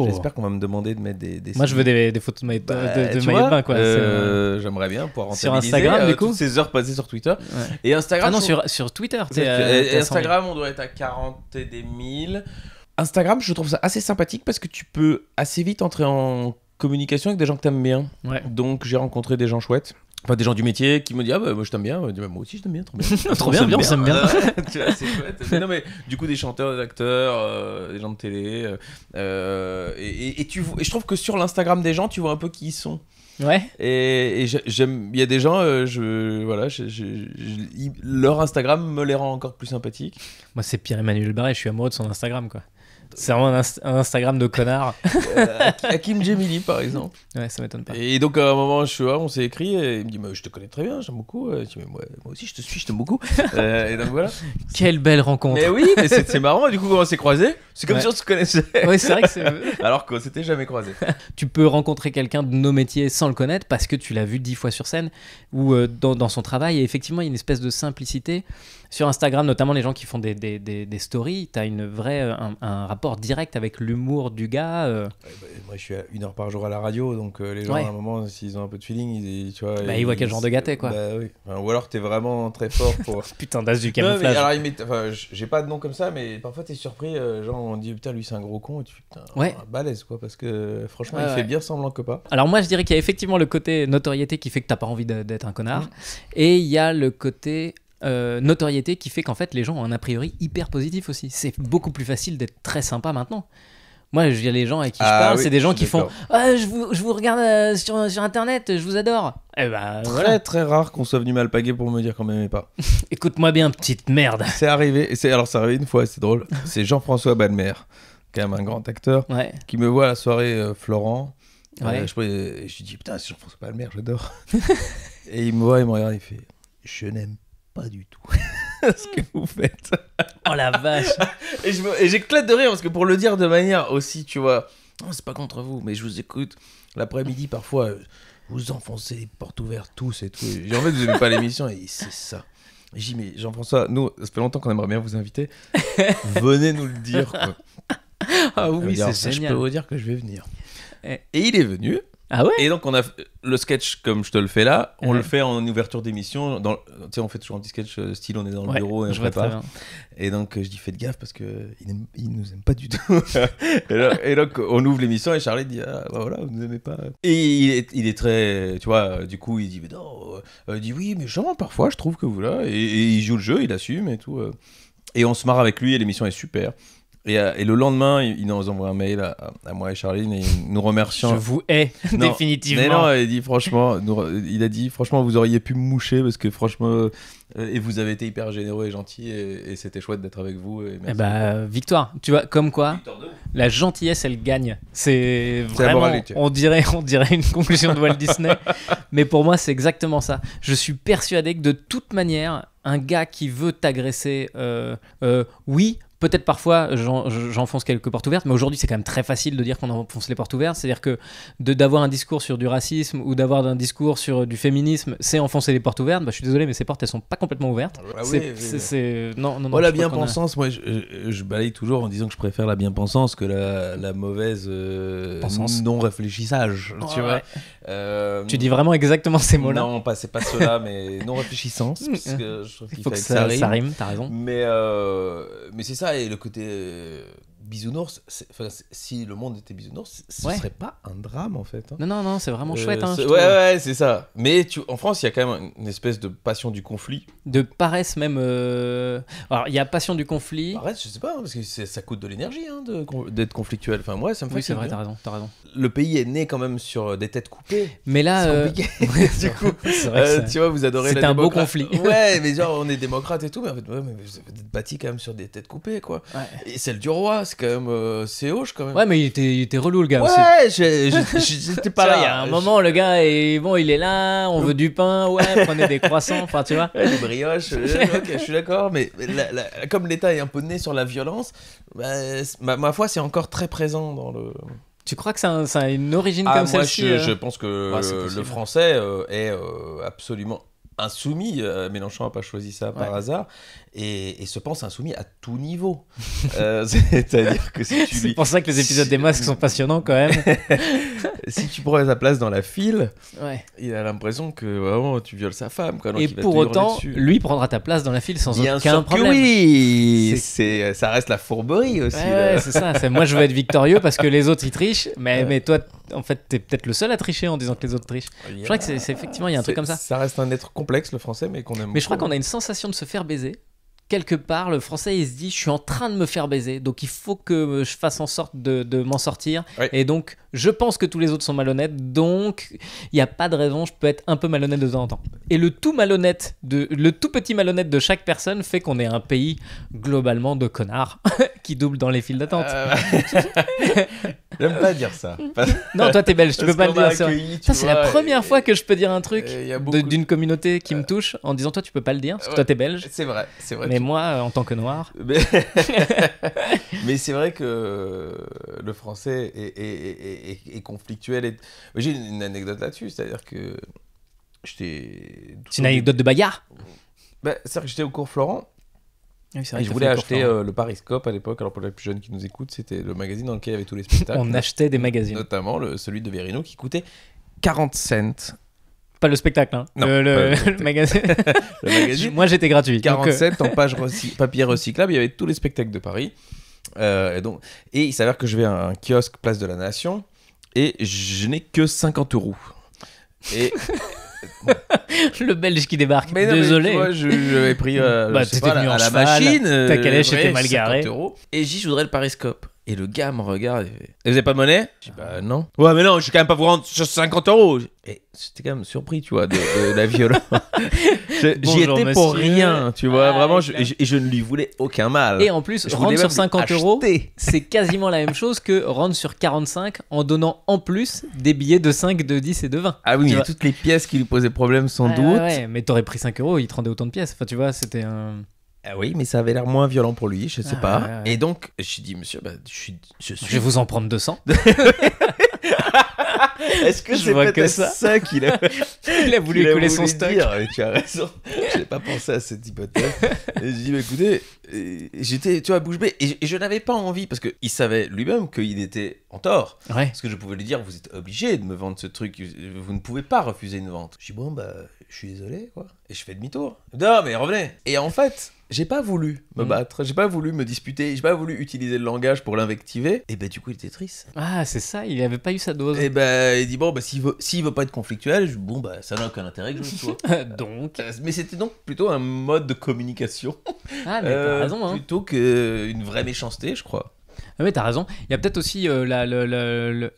J'espère qu'on va me demander de mettre des Moi, je veux des photos de maillot Bah, de tu maillot de vois, bain, quoi. j'aimerais bien pouvoir Sur rentabiliser, Instagram, du coup toutes ces heures passées sur Twitter. Ouais. Et Instagram, Ah non, je trouve- sur Twitter, Et t'es à 100 000. Instagram, on doit être à 40 et des 1000. Instagram, je trouve ça assez sympathique parce que tu peux assez vite entrer en communication avec des gens que t'aimes bien. Ouais. Donc j'ai rencontré des gens chouettes. Enfin, des gens du métier qui me disent ah bah moi je t'aime bien. Je dis, bah, moi aussi je t'aime bien, trop bien. Trop bien, on s'aime bien. Tu vois, c'est chouette. Mais non mais du coup des chanteurs, des acteurs, des gens de télé. Et je trouve que sur l'Instagram des gens tu vois un peu qui ils sont. Ouais. Et j'aime, il y a des gens, leur Instagram me les rend encore plus sympathiques. Moi, c'est Pierre-Emmanuel Barré, je suis amoureux de son Instagram, quoi. C'est vraiment un Instagram de connard. Hakim Djemili par exemple. Ouais, ça m'étonne pas. Et donc à un moment on s'est écrit et il me dit je te connais très bien, j'aime beaucoup. Je dis, mais moi aussi je te suis, je t'aime beaucoup. Et donc voilà. Quelle belle rencontre. Mais oui, mais c'est marrant. Du coup quand on s'est croisés, c'est comme Ouais. si on se connaissait. Ouais, c'est vrai que c'est... Alors qu'on s'était jamais croisés. Tu peux rencontrer quelqu'un de nos métiers sans le connaître parce que tu l'as vu 10 fois sur scène ou dans son travail. Et effectivement, il y a une espèce de simplicité. Sur Instagram, notamment les gens qui font des stories, tu as un rapport direct avec l'humour du gars. Moi je suis à 1 heure par jour à la radio, donc les gens Ouais. à un moment, s'ils ont un peu de feeling, tu vois. Bah, ils voient quel genre de gars t'es, quoi. Bah, oui. Enfin, ou alors t'es vraiment très fort pour. Putain d'as du Non, camouflage. mais alors, j'ai pas de nom comme ça, mais parfois t'es surpris. Genre, on dit putain, lui c'est un gros con, et tu fais putain, Ouais. balèze quoi, parce que franchement, Ouais, il ouais. fait bien semblant que pas. Alors moi je dirais qu'il y a effectivement le côté notoriété qui fait que t'as pas envie d'être un connard, et il y a le côté notoriété qui fait qu'en fait les gens ont un a priori hyper positif aussi. C'est beaucoup plus facile d'être très sympa maintenant. Moi je veux dire, les gens avec qui je Ah parle, oui, c'est des gens je suis qui font d'accord. ah, je vous regarde sur internet, je vous adore. Eh ben Très voilà, très rare qu'on soit venu m'alpaguer pour me dire qu'on m'aimait pas. écoute-moi bien petite merde. C'est arrivé, alors c'est arrivé une fois, c'est drôle. C'est Jean-François Balmer, quand même un grand acteur, Ouais. qui me voit à la soirée Florent. Ouais. Et je lui dis putain, c'est Jean-François Balmer, j'adore. Et il me voit, il me regarde, il fait je n'aime pas du tout ce que vous faites. Oh la vache. Et j'éclate de rire parce que pour le dire de manière aussi, tu vois, non, c'est pas contre vous, mais je vous écoute l'après-midi parfois, vous enfoncez les portes ouvertes tous et tout. Et en fait, vous aimez pas l'émission et c'est ça. Et j'ai dit, mais Jean-François, nous, ça fait longtemps qu'on aimerait bien vous inviter. Venez nous le dire, quoi. Ah Il va oui, dire, c'est ça, je peux génial. vous dire que je vais venir. Eh. Et il est venu. Ah ouais? Et donc, on a le sketch comme je te le fais là, on Ouais. le fait en ouverture d'émission. Tu sais, on fait toujours un petit sketch style on est dans le Ouais, bureau et on je vois très prépare. bien. Et donc, je dis faites gaffe parce qu'il nous aime pas du tout. et donc, on ouvre l'émission et Charlie dit ah, bah voilà, vous nous aimez pas. Et il est très. Tu vois, du coup, il dit mais non. Il dit oui, mais genre, parfois, je trouve que vous là. Et il joue le jeu, il assume et tout. Et on se marre avec lui et l'émission est super. Et le lendemain, il nous envoie un mail à moi et Charline et il nous remerciant. Je vous hais, Non, définitivement. Mais non, il dit franchement, il a dit franchement, vous auriez pu me moucher parce que franchement, et vous avez été hyper généreux et gentil et c'était chouette d'être avec vous. Et Eh merci. bah, victoire. Tu vois, comme quoi, Victoire de ouf. la gentillesse, elle gagne. C'est C'est la vraiment, moralité. on dirait une conclusion de Walt Disney. Mais pour moi, c'est exactement ça. Je suis persuadé que de toute manière, un gars qui veut t'agresser, oui. Peut-être parfois j'enfonce quelques portes ouvertes, mais aujourd'hui c'est quand même très facile de dire qu'on enfonce les portes ouvertes. C'est-à-dire que d'avoir un discours sur du racisme ou d'avoir un discours sur du féminisme, c'est enfoncer les portes ouvertes. Bah, je suis désolé, mais ces portes elles sont pas complètement ouvertes. Ah oui, Non. Moi, la je crois qu'on a- bien-pensance, moi, je balaye toujours en disant que je préfère la bien-pensance que la mauvaise Pensance. non-réfléchissage. Tu vois. Tu dis vraiment exactement ces mots-là. Non, c'est pas ceux-là, mais non-réfléchissance. Parce que je trouve Il qu'il faut que fallait ça rime, t'as raison. Mais c'est ça, et le côté bisounours, si le monde était bisounours, ce Ouais. serait pas un drame en fait. Hein. Non, c'est vraiment chouette. Hein, je Ouais, trouve. ouais, c'est ça. Mais en France, il y a quand même une espèce de passion du conflit. De paresse même. Alors, il y a passion du conflit. Arrête, je sais pas, hein, parce que ça coûte de l'énergie hein, d'être conflictuel. Enfin, moi, ça me Oui, c'est fatigue. vrai, hein. t'as raison. Le pays est né quand même sur des têtes coupées. Mais là, C'est compliqué. Du coup, c'est vrai que ça- tu vois, vous adorez c'était la un beau démocratie. conflit. Ouais, mais genre, on est démocrate et tout, mais en fait, ouais, mais vous êtes bâti quand même sur des têtes coupées, quoi. Ouais. Et celle du roi, c'est quand même. C'est hoche quand même. Ouais, mais il était relou le gars aussi. Ouais, j'étais pas Tu vois, là. il y a un moment, le gars, il est là, on veut du pain, ouais, prenez des croissants, enfin, tu vois. Ouais, les brioches, ok, je suis d'accord, mais comme l'État est un peu né sur la violence, bah, ma foi, c'est encore très présent dans le. Tu crois que ça a une origine comme Moi, celle-ci je pense que Ouais, c'est possible. le français est absolument insoumis. Mélenchon n'a pas choisi ça par Ouais. hasard et se pense insoumis à tout niveau. C'est-à-dire que si tu C'est lui, pour ça que les épisodes des masques sont passionnants quand même. si tu prends sa place dans la file, Ouais. il a l'impression que vraiment tu violes sa femme. Quoi, donc Et il va pour te hurler autant, dessus. lui prendra ta place dans la file sans Bien aucun sûr que problème. oui, ça reste la fourberie aussi. là. Ouais, c'est ça. Moi, je veux être victorieux parce que les autres ils trichent, mais toi, en fait, t'es peut-être le seul à tricher en disant que les autres trichent. Je crois que c'est effectivement, il y a un truc comme ça. Ça reste un être complexe, le français, mais qu'on aime Mais je crois beaucoup. qu'on a une sensation de se faire baiser. Quelque part, le français, il se dit, je suis en train de me faire baiser, donc il faut que je fasse en sorte de m'en sortir. Ouais. Et donc, je pense que tous les autres sont malhonnêtes, donc il n'y a pas de raison, je peux être un peu malhonnête de temps en temps. Et le tout petit malhonnête de chaque personne fait qu'on est un pays globalement de connards qui double dans les files d'attente. J'aime pas dire ça. Non, toi t'es belge, tu peux pas le dire. C'est vrai. Accueilli, Ça, c'est la première fois que je peux dire un truc il y a beaucoup d'une communauté qui me touche en disant toi tu peux pas le dire parce que Ouais. toi t'es belge. C'est vrai. Mais moi, en tant que noir, Mais, mais c'est vrai que le français est conflictuel. J'ai une anecdote là-dessus, c'est-à-dire que j'étais. c'est une anecdote de bagarre. C'est-à-dire que j'étais au cours Florent Oui, c'est et je voulais acheter le Pariscope à l'époque. Alors pour les plus jeunes qui nous écoutent, c'était le magazine dans lequel il y avait tous les spectacles. On achetait des magazines. Notamment celui de Verino qui coûtait 40 cents. Pas le spectacle, hein. Non, le pas le magazine. Le magazine. Moi j'étais gratuit. 47 en page papier recyclable, il y avait tous les spectacles de Paris. Et il s'avère que je vais à un kiosque Place de la Nation et je n'ai que 50 €. Et le belge qui débarque. mais non, désolé. Mais, tu vois, j'avais pris je sais t'étais pas, venu en à la cheval, machine. ta calèche bref, était mal garée. 50 €. Et je voudrais le Pariscope. Et le gars me regarde et fait, et vous avez pas de monnaie? Je dis bah non. Ouais mais non, je vais quand même pas vous rendre 50 €. Et j'étais quand même surpris, tu vois, de la violence. J'y Bonjour, étais pour monsieur. rien, tu vois, Ah, vraiment, clair. et je ne lui voulais aucun mal. Et en plus, Je rendre voulais sur même 50 €, acheter. c'est quasiment la même chose que rendre sur 45 en donnant en plus des billets de 5, de 10 et de 20. Ah oui, Tu il y a vois. toutes les pièces qui lui posaient problème sans doute. Ouais, mais t'aurais pris 5 €, il te rendait autant de pièces. Enfin, tu vois, c'était un. Ah oui, mais ça avait l'air moins violent pour lui, je sais Ah, pas. ouais, ouais. Et donc, je dis, monsieur, je Je vais suis. vous en prendre 200. Est-ce que Je c'est vois que peut-être ça. ça qu'il a, Il a voulu qu'il a écouler son voulu stock. dire. Et tu as raison. J'avais pas pensé à cette hypothèse. Et je dis, bah, écoutez, j'étais, tu vois, bouche bée. Et je n'avais pas envie, parce qu'il savait lui-même qu'il était en tort. Ouais. Parce que je pouvais lui dire, vous êtes obligé de me vendre ce truc, vous ne pouvez pas refuser une vente. Je dis, bon, bah, je suis désolé, quoi. Et je fais demi-tour. Non, mais revenez. Et en fait, j'ai pas voulu me battre, j'ai pas voulu me disputer, j'ai pas voulu utiliser le langage pour l'invectiver. Et ben, du coup, il était triste. Ah, c'est ça, il avait pas eu sa dose. Et ben, il dit, bon, bah, s'il veut pas être conflictuel, je dis, bon, bah, ça n'a aucun intérêt que je le sois. Donc. Mais c'était donc plutôt un mode de communication. Ah, mais t'as raison, hein. Plutôt qu'une vraie méchanceté, je crois. Ah ouais, t'as raison. Il y a peut-être aussi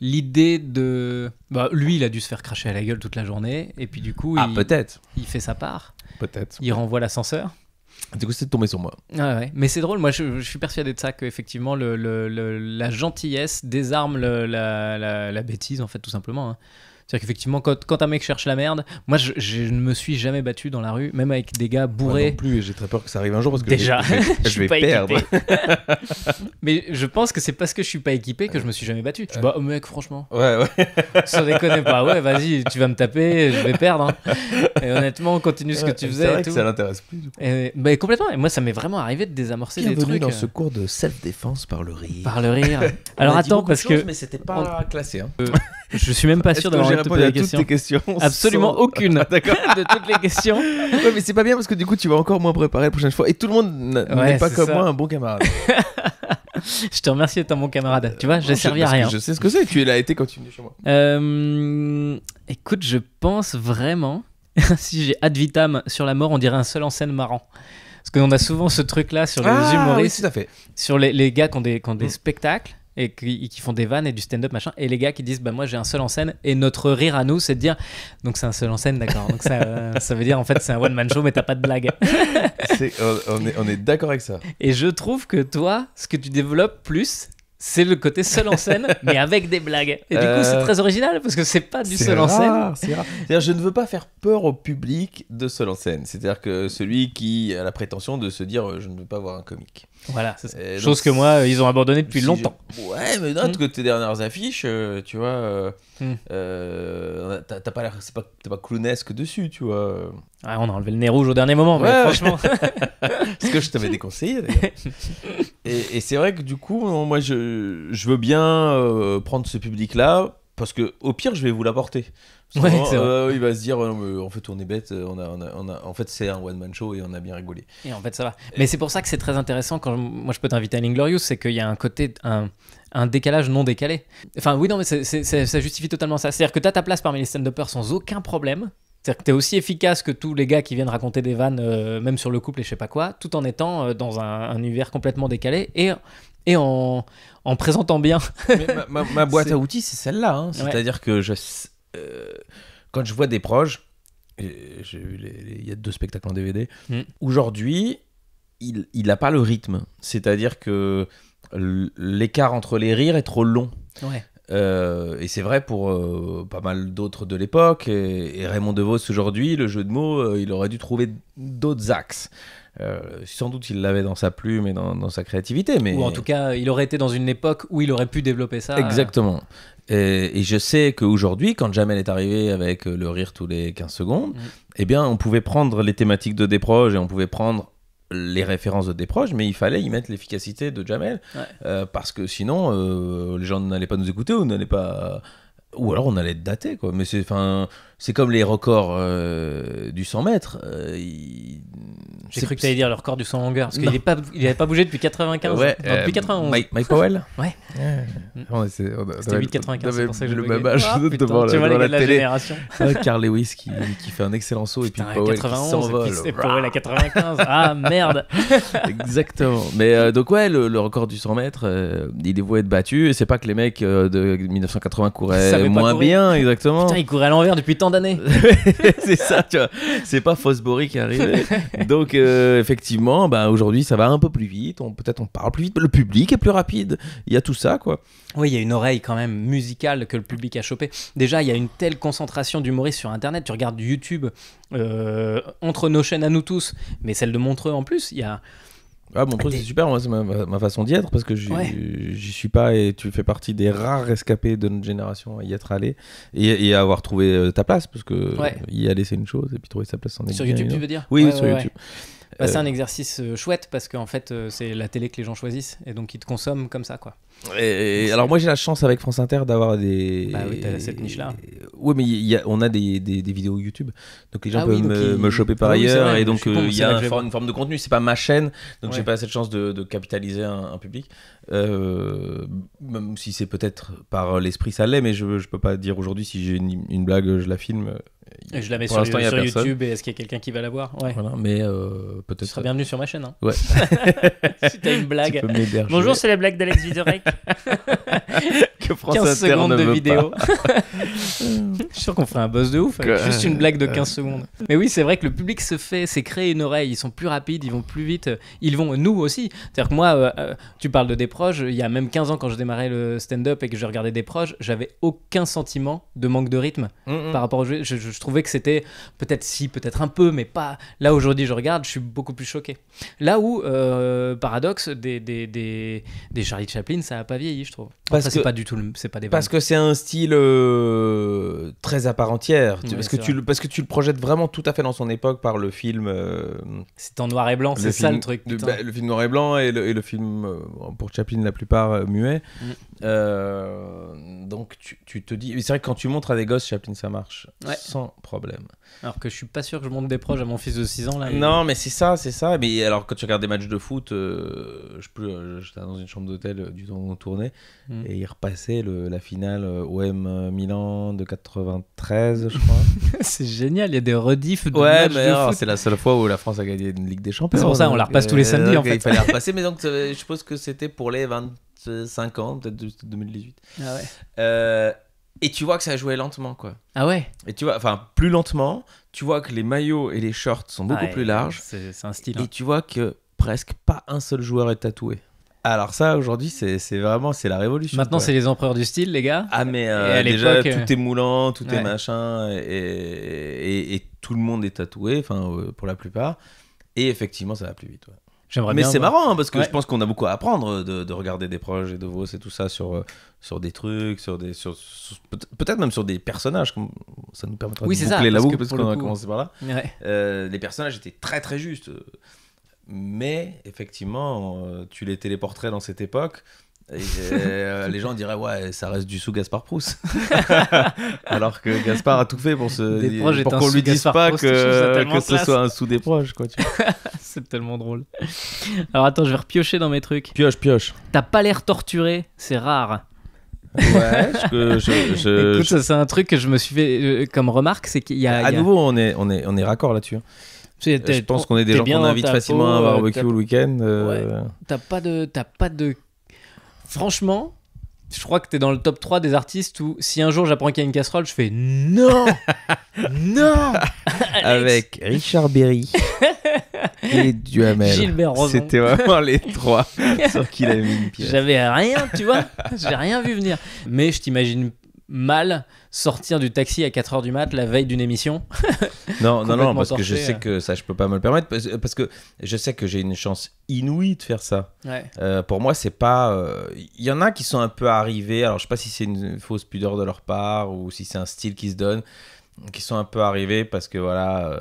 l'idée de... Bah, lui, il a dû se faire cracher à la gueule toute la journée. Et puis du coup, peut-être. il fait sa part. Peut-être. Il renvoie l'ascenseur. Du coup, c'est tombé sur moi. Ah ouais. Mais c'est drôle, moi je suis persuadé de ça, qu'effectivement la gentillesse désarme la bêtise, en fait, tout simplement. Hein. C'est-à-dire qu'effectivement, quand un mec cherche la merde, moi je ne me suis jamais battu dans la rue, même avec des gars bourrés. Moi non plus, et j'ai très peur que ça arrive un jour parce que déjà, je vais perdre. Mais je pense que c'est parce que je suis pas équipé que je me suis jamais battu. Tu bah, mec, franchement. Ouais. Ça déconne pas. Ouais, vas-y, tu vas me taper, je vais perdre. Hein. Et honnêtement, continue ce que tu faisais. C'est vrai et que tout. ça l'intéresse plus. Du coup. Et, bah, complètement. Et moi, ça m'est vraiment arrivé de désamorcer des trucs. Dans ce cours de self-défense par le rire. Par le rire. Alors attends, parce que. Mais c'était pas classé. Hein. Je suis même pas sûr d'avoir répondu à toutes tes questions. Absolument aucune. D'accord. De toutes les questions. Ouais, mais c'est pas bien parce que du coup, tu vas encore moins préparer la prochaine fois. Et tout le monde n'est pas comme moi un bon camarade. Je te remercie d'être un bon camarade. Tu vois, j'ai servi à rien. Je sais ce que c'est. Tu l'as été quand tu venais chez moi. Écoute, je pense vraiment, si j'ai ad vitam sur la mort, on dirait un seul en scène marrant. Parce qu'on a souvent ce truc-là sur les humoristes, oui, tout à fait. sur les gars qui ont des spectacles et qui font des vannes et du stand-up machin, et les gars qui disent bah moi j'ai un seul en scène, et notre rire à nous c'est de dire donc c'est un seul en scène, d'accord, donc ça veut dire en fait c'est un one man show mais t'as pas de blague. On est d'accord avec ça. Et je trouve que toi ce que tu développes plus c'est le côté seul en scène mais avec des blagues, et du coup c'est très original parce que c'est pas du seul en scène. C'est rare. C'est-à-dire, je ne veux pas faire peur au public de seul en scène, c'est-à-dire que celui qui a la prétention de se dire je ne veux pas voir un comique. Voilà, c'est ça. Chose que moi, ils ont abandonné depuis longtemps. Ouais, mais note que tes dernières affiches, tu vois, t'as pas clownesque dessus, tu vois. Ouais, on a enlevé le nez rouge au dernier moment, mais franchement. Ce que je t'avais déconseillé, d'ailleurs. Et c'est vrai que du coup, moi, je veux bien prendre ce public-là, parce que au pire, je vais vous l'apporter. Ouais, c'est vrai. Il va se dire en fait on est bête, en fait c'est un one man show et on a bien rigolé. Et en fait ça va. Mais c'est pour ça que c'est très intéressant quand moi je peux t'inviter à l'Inglorious, c'est qu'il y a un côté un décalage non décalé. Enfin oui, non mais ça justifie totalement ça. C'est-à-dire que t'as ta place parmi les stand-uppers sans aucun problème. C'est-à-dire que t'es aussi efficace que tous les gars qui viennent raconter des vannes, même sur le couple et je sais pas quoi, tout en étant dans un univers complètement décalé et en présentant bien. Mais ma boîte à outils c'est celle-là, hein. C'est-à-dire que quand je vois des proches, j'ai vu il y a 2 spectacles en DVD, aujourd'hui il n'a pas le rythme, c'est-à-dire que l'écart entre les rires est trop long. Ouais. Et c'est vrai pour pas mal d'autres de l'époque, et Raymond DeVos aujourd'hui, le jeu de mots, il aurait dû trouver d'autres axes. Sans doute il l'avait dans sa plume et dans sa créativité, mais... Ou en tout cas il aurait été dans une époque où il aurait pu développer ça. Exactement. Et je sais qu'aujourd'hui, quand Jamel est arrivé avec le rire tous les 15 secondes, eh bien on pouvait prendre les thématiques de Desproges et on pouvait prendre les références de Desproges, mais il fallait y mettre l'efficacité de Jamel, parce que sinon les gens n'allaient pas nous écouter ou alors on allait être daté, quoi. Mais c'est comme les records du 100 mètres. J'ai cru que tu allais dire le record du 100 longueur, parce qu'il n'avait pas bougé depuis 95. Ouais, non, depuis 91. Mike Powell. Ouais. C'était 8,95, c'est pour ça que je le buguais. même âge devant tu vois les gars la de la télé. génération. Carl Lewis qui fait un excellent saut, et puis Powell 91, qui s'envole. Et puis c'est Powell à 95. Ah merde. Exactement. Mais donc ouais, le record du 100 mètres, il est voué être battu, et c'est pas que les mecs de 1980 couraient moins bien, exactement. Putain, ils couraient à l'envers depuis tant d'années. C'est ça, tu vois. C'est pas Fosbury qui est arrivé. Donc effectivement, aujourd'hui ça va un peu plus vite, peut-être on parle plus vite, le public est plus rapide, il y a tout ça, quoi. Oui, il y a une oreille quand même musicale que le public a chopé. Déjà, il y a une telle concentration d'humoristes sur Internet. Tu regardes YouTube entre nos chaînes à nous tous, mais celle de Montreux en plus, il y a Ah, mon truc, c'est super, moi, c'est ma façon d'y être parce que j'y suis pas et tu fais partie des rares rescapés de notre génération à y être allé et à avoir trouvé ta place parce que y aller, c'est une chose et puis trouver sa place, c'en est Sur bien YouTube, une tu autre. veux dire? Oui, sur YouTube. Bah, c'est un exercice chouette parce qu'en fait, c'est la télé que les gens choisissent et donc ils te consomment comme ça, quoi. Et alors, moi, j'ai la chance avec France Inter d'avoir des. Bah oui, t'as cette niche-là. Oui, mais on a des vidéos YouTube. Donc, les gens Ah peuvent oui, donc me choper par Ah oui, c'est ailleurs. vrai, Et donc, je suis con, il y c'est a là que je vais une forme de contenu. C'est pas ma chaîne. Donc, j'ai Ouais. pas cette chance de capitaliser un public. Même si c'est peut-être par l'esprit, ça l'est. Mais je peux pas dire aujourd'hui si j'ai une blague, je la filme. Et je la mets Pour sur, l'instant, il y a sur personne. YouTube et est-ce qu'il y a quelqu'un qui va la voir? Ouais. Voilà, mais Tu peut-être. seras bienvenu sur ma chaîne. Hein. Ouais. Si t'as une Tu blague. peux m'héberger. Bonjour, c'est la blague d'Alex Vizorek. Que France 15 Inter secondes ne de veut vidéo. Je suis sûr qu'on ferait un buzz de ouf avec juste une blague de 15 secondes. Mais oui, c'est vrai que le public s'est créé une oreille. Ils sont plus rapides, ils vont plus vite. Ils vont, nous aussi. C'est-à-dire que moi, tu parles de Desproges, il y a même 15 ans quand je démarrais le stand-up et que je regardais Desproges, j'avais aucun sentiment de manque de rythme par rapport au jeu. Je trouvais que c'était peut-être peut-être un peu, mais pas. Là, aujourd'hui, je regarde, je suis beaucoup plus choqué. Là où, paradoxe, des Charlie Chaplin, ça a pas vieilli, je trouve. Parce Après, c'est que- pas du tout c'est pas des Parce vannes. que c'est un style très à part entière. Ouais, Parce que c'est vrai. parce que tu le projettes vraiment tout à fait dans son époque par le film. C'est en noir et blanc, c'est ça film- le truc. putain. le film noir et blanc et le film, pour Chaplin, la plupart muet. Donc tu te dis. C'est vrai que quand tu montres à des gosses Chaplin, ça marche. Ouais. Sans problème. Alors que je suis pas sûr que je monte des proches à mon fils de 6 ans là. Non, mais c'est ça. Mais alors, quand tu regardes des matchs de foot, j'étais dans une chambre d'hôtel du temps où on tournait et il repassait la finale OM Milan de 93, je crois. C'est génial, il y a des rediffs de Ouais, matchs mais de alors, foot. c'est la seule fois où la France a gagné une Ligue des Champions. C'est pour ça, on la repasse tous les samedis, en fait. Il fallait repasser, mais donc je suppose que c'était pour les 25 ans, peut-être 2018. Ah ouais. Et tu vois que ça jouait lentement, quoi. Ah ouais. Et tu vois, enfin, plus lentement, tu vois que les maillots et les shorts sont beaucoup Ouais, plus larges. C'est un style. Et tu vois que presque pas un seul joueur est tatoué. Alors ça, aujourd'hui, c'est vraiment la révolution. Maintenant, quoi. c'est les empereurs du style, les gars. Ah mais à déjà l'époque, tout est moulant, tout est ouais. machin et tout le monde est tatoué, enfin pour la plupart. Et effectivement, ça va plus vite. Ouais. J'aimerais Mais bien c'est voir. marrant hein, parce que Ouais. je pense qu'on a beaucoup à apprendre de regarder des proches et de Vos et tout ça sur des trucs, peut-être même sur des personnages. Ça nous permettra Oui, de c'est ça, boucler la parce boucle que parce pour qu'on le a coup- commencé par là. Ouais. Les personnages étaient très très justes. Mais effectivement, tu les téléporterais dans cette époque. Et les gens diraient ouais, ça reste du sous Gaspard Proust. Alors que Gaspard a tout fait pour Des proches est pour un qu'on sous lui dise Gaspard pas Proust, je trouve ça que tellement ce classe. soit un sous des proches, quoi. Tu vois. C'est tellement drôle. Alors attends, je vais repiocher dans mes trucs. Pioche. T'as pas l'air torturé, c'est rare. Ouais, Écoute, ça, c'est un truc que je me suis fait comme remarque, c'est qu'il y a. à nouveau, on est raccord là-dessus. Hein. Je pense qu'on est des gens qu'on invite facilement à un barbecue le week-end. T'as pas de. Franchement, je crois que t'es dans le top 3 des artistes où si un jour j'apprends qu'il y a une casserole, je fais non. Non. Alex. Avec Richard Berry et Duhamel. Gilbert Rozon. C'était vraiment les trois sur qui il avait mis une pièce. J'avais rien, tu vois. J'ai rien vu venir. Mais je t'imagine mal sortir du taxi à 4h du mat la veille d'une émission. Non, complètement parce que je torché, sais que ça, je peux pas me le permettre. Parce que je sais que j'ai une chance inouïe de faire ça. Ouais. Pour moi, c'est pas. Il y en a qui sont un peu arrivés. Alors, je sais pas si c'est une fausse pudeur de leur part ou si c'est un style qui se donne. Qui sont un peu arrivés parce que voilà,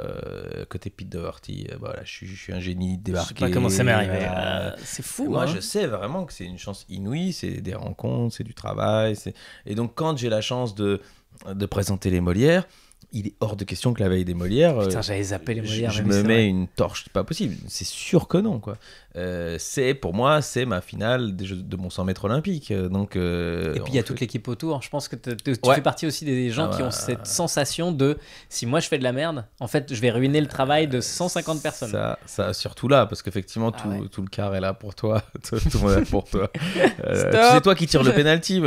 côté Pete Doherty, voilà, je suis un génie Je sais débarqué. pas comment ça m'est arrivé. Voilà. C'est fou. Moi, hein. je sais vraiment que c'est une chance inouïe, c'est des rencontres, c'est du travail. Et donc, quand j'ai la chance de présenter les Molières, il est hors de question que la veille des Molières, Putain, j'avais zappé les Molières. je mais me c'est mets vrai. une torche, c'est pas possible. C'est sûr que non, quoi. Pour moi, c'est ma finale de mon 100 mètres olympique. Donc, Et puis il y a toute l'équipe autour. Je pense que tu Ouais. fais partie aussi des gens Ah qui bah. ont cette sensation de si moi je fais de la merde, en fait je vais ruiner le travail de 150 personnes. Ça surtout là, parce qu'effectivement, Ah ouais. tout le quart est là pour toi. tout le monde est là pour toi. Stop. C'est toi qui tire le penalty,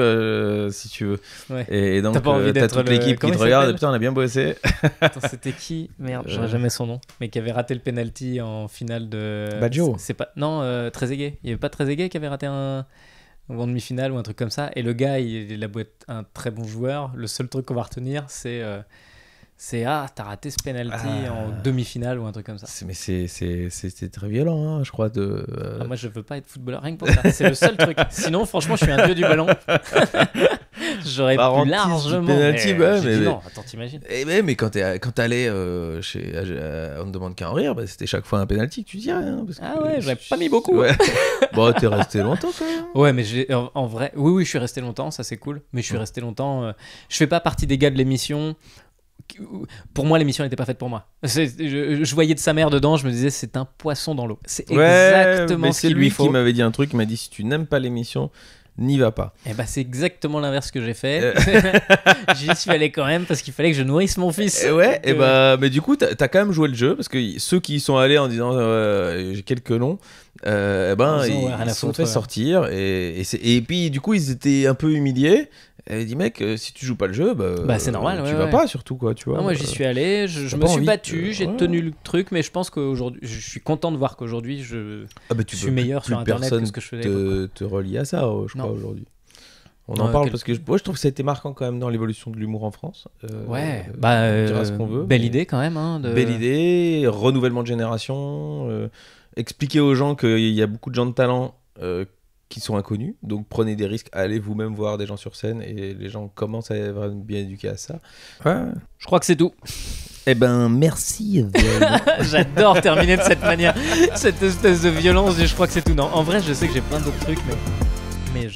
si tu veux. Ouais. Et donc, T'as pas envie t'as d'être toute le- l'équipe comment qui il te regarde. s'appelle Putain, on a bien bossé. Attends, c'était qui? Merde, j'aurais jamais son nom. Mais qui avait raté le penalty en finale de. Baggio. C'est pas. Non, Trezeguet. Il y avait pas Trezeguet qui avait raté un. Ou en demi-finale ou un truc comme ça. Et le gars, il a beau être un très bon joueur. Le seul truc qu'on va retenir, c'est C'est t'as raté ce penalty Ah. en demi-finale ou un truc comme ça. C'est très violent, hein, je crois. Moi, je veux pas être footballeur, rien que pour ça. C'est le seul truc. Sinon, franchement, je suis un dieu du ballon. J'aurais Barantise pu du largement. penalty, J'ai dit non, attends, t'imagines. Mais quand t'allais On ne demande qu'à en rire, c'était chaque fois un penalty que tu dis rien. Parce que Ah ouais, j'avais pas mis beaucoup. Ouais. Bon, t'es resté longtemps quand même. Ouais, mais en vrai, oui, je suis resté longtemps, ça c'est cool. Mais je suis resté longtemps. Je fais pas partie des gars de l'émission. Pour moi, l'émission n'était pas faite pour moi. Je voyais de sa mère dedans, je me disais, c'est un poisson dans l'eau. C'est exactement mais ce c'est qu'il lui lui faut. qui m'avait dit un truc, il m'a dit si tu n'aimes pas l'émission, n'y va pas. Et bah, c'est exactement l'inverse que j'ai fait. J'y suis allé quand même parce qu'il fallait que je nourrisse mon fils. Mais du coup, t'as quand même joué le jeu parce que ceux qui y sont allés en disant j'ai quelques noms, ils rien à se sont foutre, fait ouais. sortir et puis du coup, ils étaient un peu humiliés. Elle dit mec, si tu joues pas le jeu, c'est normal, tu ouais, vas ouais. pas surtout quoi, tu vois. Non, moi j'y suis allé, je t'as me pas suis envie battu, j'ai ouais. tenu le truc, mais je pense qu'aujourd'hui, je suis content de voir qu'aujourd'hui je Tu suis meilleur sur Internet que ce que je faisais. te relie à ça, je crois Non. aujourd'hui. On Non, en parle quel- parce que je trouve que ça a été marquant quand même dans l'évolution de l'humour en France. Ouais, on dira ce qu'on veut. belle mais- idée quand même. Hein, Belle idée, renouvellement de génération, expliquer aux gens qu'il y a beaucoup de gens de talent qui sont inconnus, donc prenez des risques, allez vous-même voir des gens sur scène et les gens commencent à être bien éduqués à ça. Ouais. Je crois que c'est tout. Eh ben merci. J'adore terminer de cette manière, cette espèce de violence. Je crois que c'est tout. Non, en vrai, je sais que j'ai plein d'autres trucs, mais